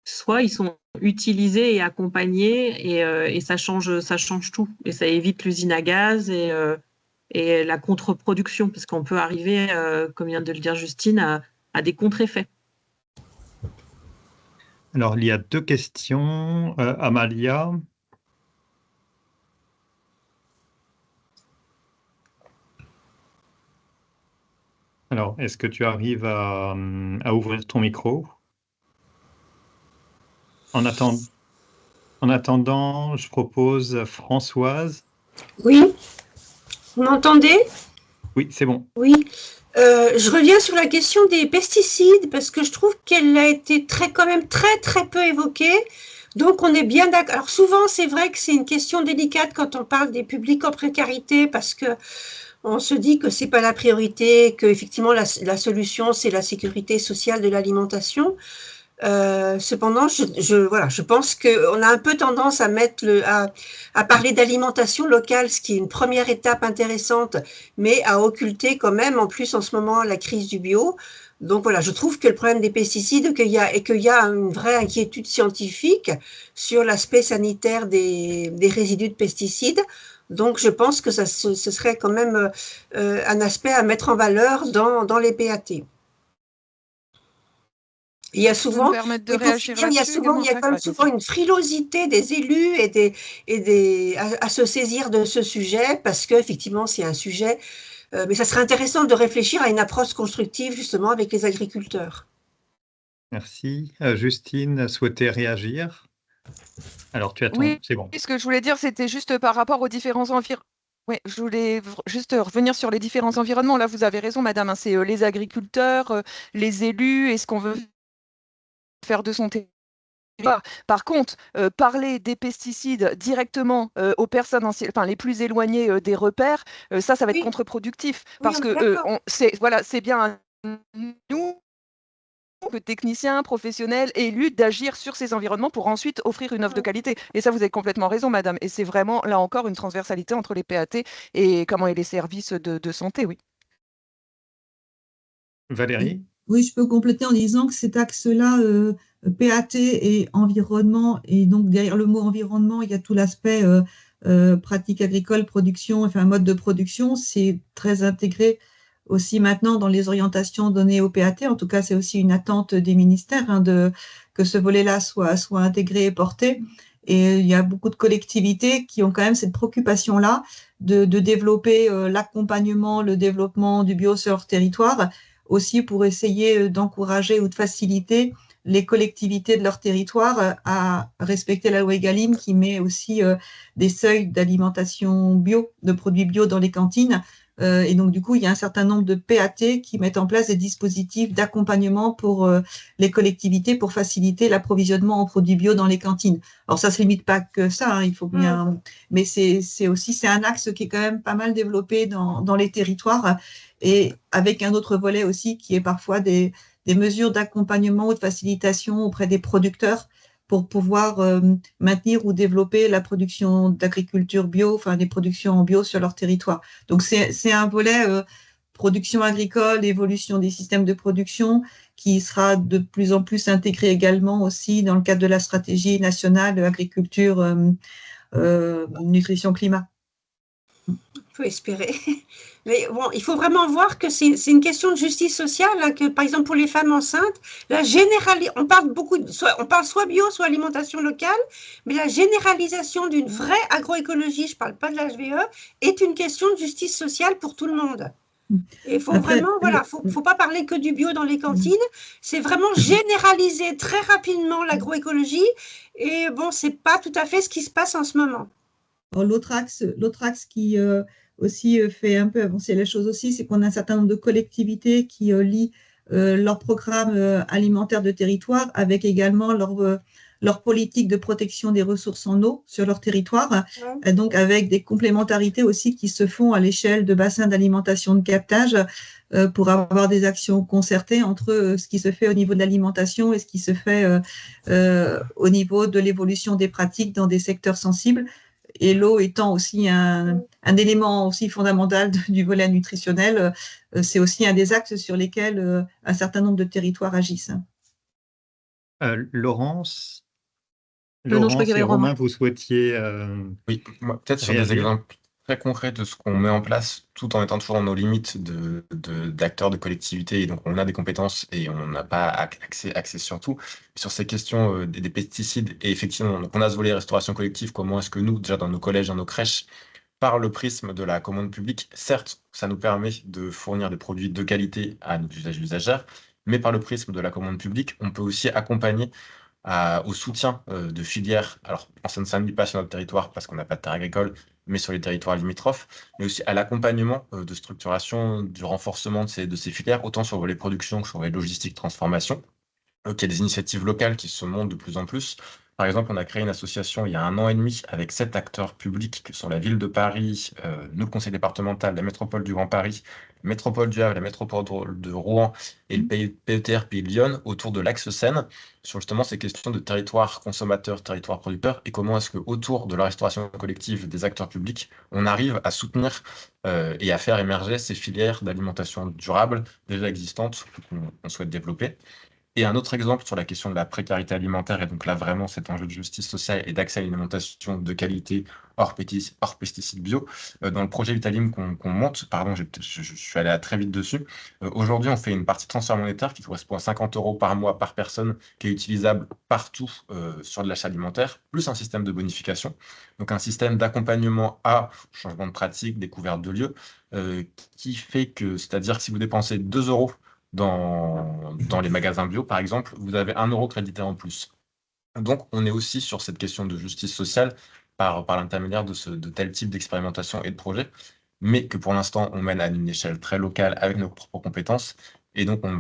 soit ils sont utilisés et accompagnés, et ça change tout. Et ça évite l'usine à gaz et la contre-production, parce qu'on peut arriver, comme vient de le dire Justine, à des contre-effets. Alors, il y a deux questions. Amalia. Alors, est-ce que tu arrives à ouvrir ton micro? En attendant, je propose Françoise. Oui, vous m'entendez? Oui, c'est bon. Oui. Je reviens sur la question des pesticides parce que je trouve qu'elle a été quand même très peu évoquée. Donc on est bien d'accord. Alors souvent c'est vrai que c'est une question délicate quand on parle des publics en précarité parce que on se dit que c'est pas la priorité, que effectivement la solution c'est la sécurité sociale de l'alimentation. Cependant, je pense qu'on a un peu tendance à à parler d'alimentation locale, ce qui est une première étape intéressante, mais à occulter quand même, en plus en ce moment, la crise du bio. Donc voilà, je trouve que le problème des pesticides, qu'il y a une vraie inquiétude scientifique sur l'aspect sanitaire des résidus de pesticides. Donc je pense que ce serait quand même un aspect à mettre en valeur dans les PAT. Il y a souvent, il y a quand même souvent une frilosité des élus à se saisir de ce sujet parce qu'effectivement, c'est un sujet, mais ça serait intéressant de réfléchir à une approche constructive justement avec les agriculteurs. Merci. Justine souhaitait réagir. Alors, tu attends, Oui, c'est bon. ce que je voulais dire, c'était juste par rapport aux différents environnements. Oui, je voulais juste revenir sur les différents environnements. Là, vous avez raison, madame, hein, c'est les agriculteurs, les élus et ce qu'on veut faire de son territoire. Par contre, parler des pesticides directement aux personnes les plus éloignées des repères, ça va être contre-productif. Parce que c'est bien nous, que techniciens, professionnels, élus, d'agir sur ces environnements pour ensuite offrir une offre de qualité. Et ça, vous avez complètement raison, madame. Et c'est vraiment, là encore, une transversalité entre les PAT et les services de santé, oui. Valérie? Oui, je peux compléter en disant que cet axe-là, PAT et environnement, et donc derrière le mot environnement, il y a tout l'aspect pratique agricole, production, enfin mode de production, c'est très intégré aussi maintenant dans les orientations données au PAT. En tout cas, c'est aussi une attente des ministères que ce volet-là soit intégré et porté. Et il y a beaucoup de collectivités qui ont quand même cette préoccupation-là de développer l'accompagnement, le développement du bio sur leur territoire, aussi pour essayer d'encourager ou de faciliter les collectivités de leur territoire à respecter la loi Egalim qui met aussi des seuils d'alimentation bio, de produits bio dans les cantines. Et donc, du coup, il y a un certain nombre de PAT qui mettent en place des dispositifs d'accompagnement pour les collectivités pour faciliter l'approvisionnement en produits bio dans les cantines. Alors, ça ne se limite pas que ça, hein, il faut bien... Mais c'est un axe qui est quand même pas mal développé dans les territoires et avec un autre volet aussi qui est parfois des mesures d'accompagnement ou de facilitation auprès des producteurs pour pouvoir maintenir ou développer la production d'agriculture bio, enfin des productions en bio sur leur territoire. Donc c'est un volet production agricole, évolution des systèmes de production qui sera de plus en plus intégré également aussi dans le cadre de la stratégie nationale agriculture, nutrition, climat. faut espérer. Mais bon, il faut vraiment voir que c'est une question de justice sociale, hein, que par exemple pour les femmes enceintes, on parle beaucoup, on parle soit bio, soit alimentation locale, mais la généralisation d'une vraie agroécologie, je ne parle pas de l'HVE, est une question de justice sociale pour tout le monde. Et il faut vraiment, voilà, faut pas parler que du bio dans les cantines, c'est vraiment généraliser très rapidement l'agroécologie, et bon, c'est pas tout à fait ce qui se passe en ce moment. L'autre axe qui aussi fait un peu avancer les choses aussi, c'est qu'on a un certain nombre de collectivités qui lient leur programme alimentaire de territoire avec également leur politique de protection des ressources en eau sur leur territoire, donc avec des complémentarités aussi qui se font à l'échelle de bassins d'alimentation de captage pour avoir des actions concertées entre ce qui se fait au niveau de l'alimentation et ce qui se fait au niveau de l'évolution des pratiques dans des secteurs sensibles. Et l'eau étant aussi un élément aussi fondamental du volet nutritionnel, c'est aussi un des axes sur lesquels un certain nombre de territoires agissent. Laurence, non, je crois qu'il y avait et Romain, Romain. vous souhaitiez Oui, peut-être sur des réagir. exemples très concrets de ce qu'on met en place, tout en étant toujours dans nos limites d'acteurs de collectivité. Et donc, on a des compétences et on n'a pas accès sur tout. Sur ces questions des pesticides, et effectivement, donc on a ce volet restauration collective. Comment est-ce que nous, déjà dans nos collèges, dans nos crèches, par le prisme de la commande publique, certes, ça nous permet de fournir des produits de qualité à nos usagères, mais par le prisme de la commande publique, on peut aussi accompagner au soutien de filières, alors en Seine-Saint-Denis, pas sur notre territoire parce qu'on n'a pas de terre agricole, mais sur les territoires limitrophes, mais aussi à l'accompagnement de structuration, du renforcement de ces filières, autant sur le volet production que sur le volet logistique, transformation. Il y a des initiatives locales qui se montent de plus en plus. Par exemple, on a créé une association il y a 1 an et demi avec 7 acteurs publics que sont la ville de Paris, nous, le conseil départemental, la métropole du Grand Paris, la métropole du Havre, la métropole de Rouen et le PETR Pays de Lyon autour de l'axe Seine sur justement ces questions de territoire consommateur, territoire producteur et comment est-ce que autour de la restauration collective des acteurs publics, on arrive à soutenir et à faire émerger ces filières d'alimentation durable déjà existantes qu'on souhaite développer. Et un autre exemple sur la question de la précarité alimentaire, et donc là vraiment cet enjeu de justice sociale et d'accès à une alimentation de qualité hors pesticides bio, dans le projet Vitalim qu'on monte, pardon, je suis allé très vite dessus, aujourd'hui on fait une partie de transfert monétaire qui correspond à 50 € par mois par personne, qui est utilisable partout sur de l'achat alimentaire, plus un système de bonification, donc un système d'accompagnement à changement de pratique, découverte de lieux, qui fait que, c'est-à-dire que si vous dépensez 2 € dans les magasins bio, par exemple, vous avez 1 € crédité en plus. Donc, on est aussi sur cette question de justice sociale par l'intermédiaire de tel type d'expérimentation et de projet, mais que pour l'instant, on mène à une échelle très locale avec nos propres compétences. Et donc, on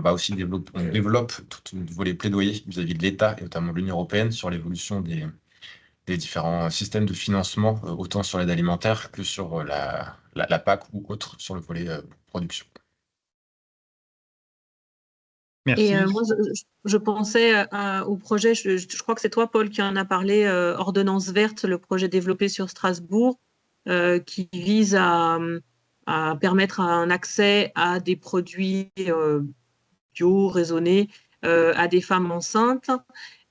développe tout un volet plaidoyer vis-à-vis de l'État et notamment de l'Union européenne sur l'évolution des différents systèmes de financement, autant sur l'aide alimentaire que sur la PAC ou autre sur le volet production. Merci. Et moi, je pensais au projet, je crois que c'est toi, Paul, qui en a parlé, Ordonnance verte, le projet développé sur Strasbourg, qui vise à permettre un accès à des produits bio, raisonnés, à des femmes enceintes.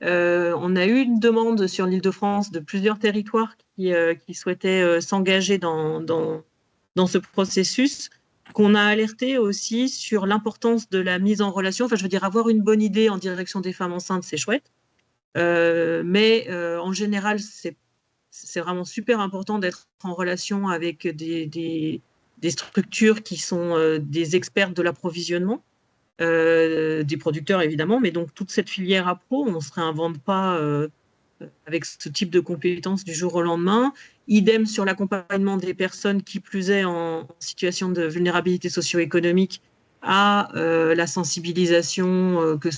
On a eu une demande sur l'Île-de-France de plusieurs territoires qui souhaitaient s'engager dans ce processus, qu'on a alerté aussi sur l'importance de la mise en relation. Enfin, je veux dire, avoir une bonne idée en direction des femmes enceintes, c'est chouette. Mais en général, c'est vraiment super important d'être en relation avec des structures qui sont des experts de l'approvisionnement, des producteurs évidemment, mais donc toute cette filière appro, on ne se réinvente pas avec ce type de compétences du jour au lendemain. Idem sur l'accompagnement des personnes qui plus est en situation de vulnérabilité socio-économique à la sensibilisation que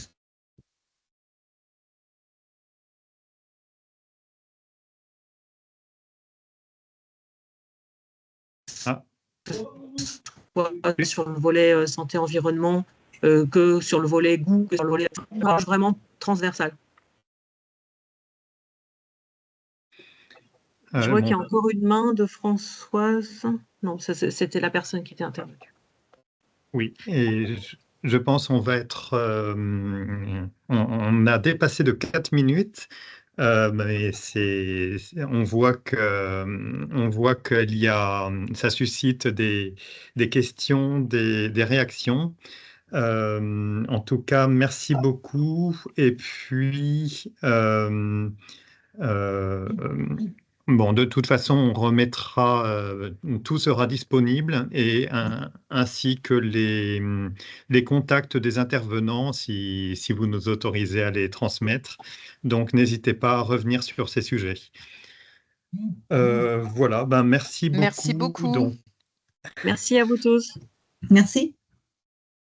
sur le volet santé-environnement, que sur le volet goût, que sur le volet vraiment transversal. Je vois qu'il y a encore une main de Françoise. Non, c'était la personne qui était intervenue. Oui, et je pense qu'on va être... on a dépassé de 4 minutes. Mais on voit qu'il y a, ça suscite des questions, des réactions. En tout cas, merci beaucoup. Et puis, bon, de toute façon, on remettra, tout sera disponible ainsi que les contacts des intervenants si vous nous autorisez à les transmettre. Donc, n'hésitez pas à revenir sur ces sujets. Voilà, merci beaucoup. Merci beaucoup. Donc, Merci à vous tous. Merci.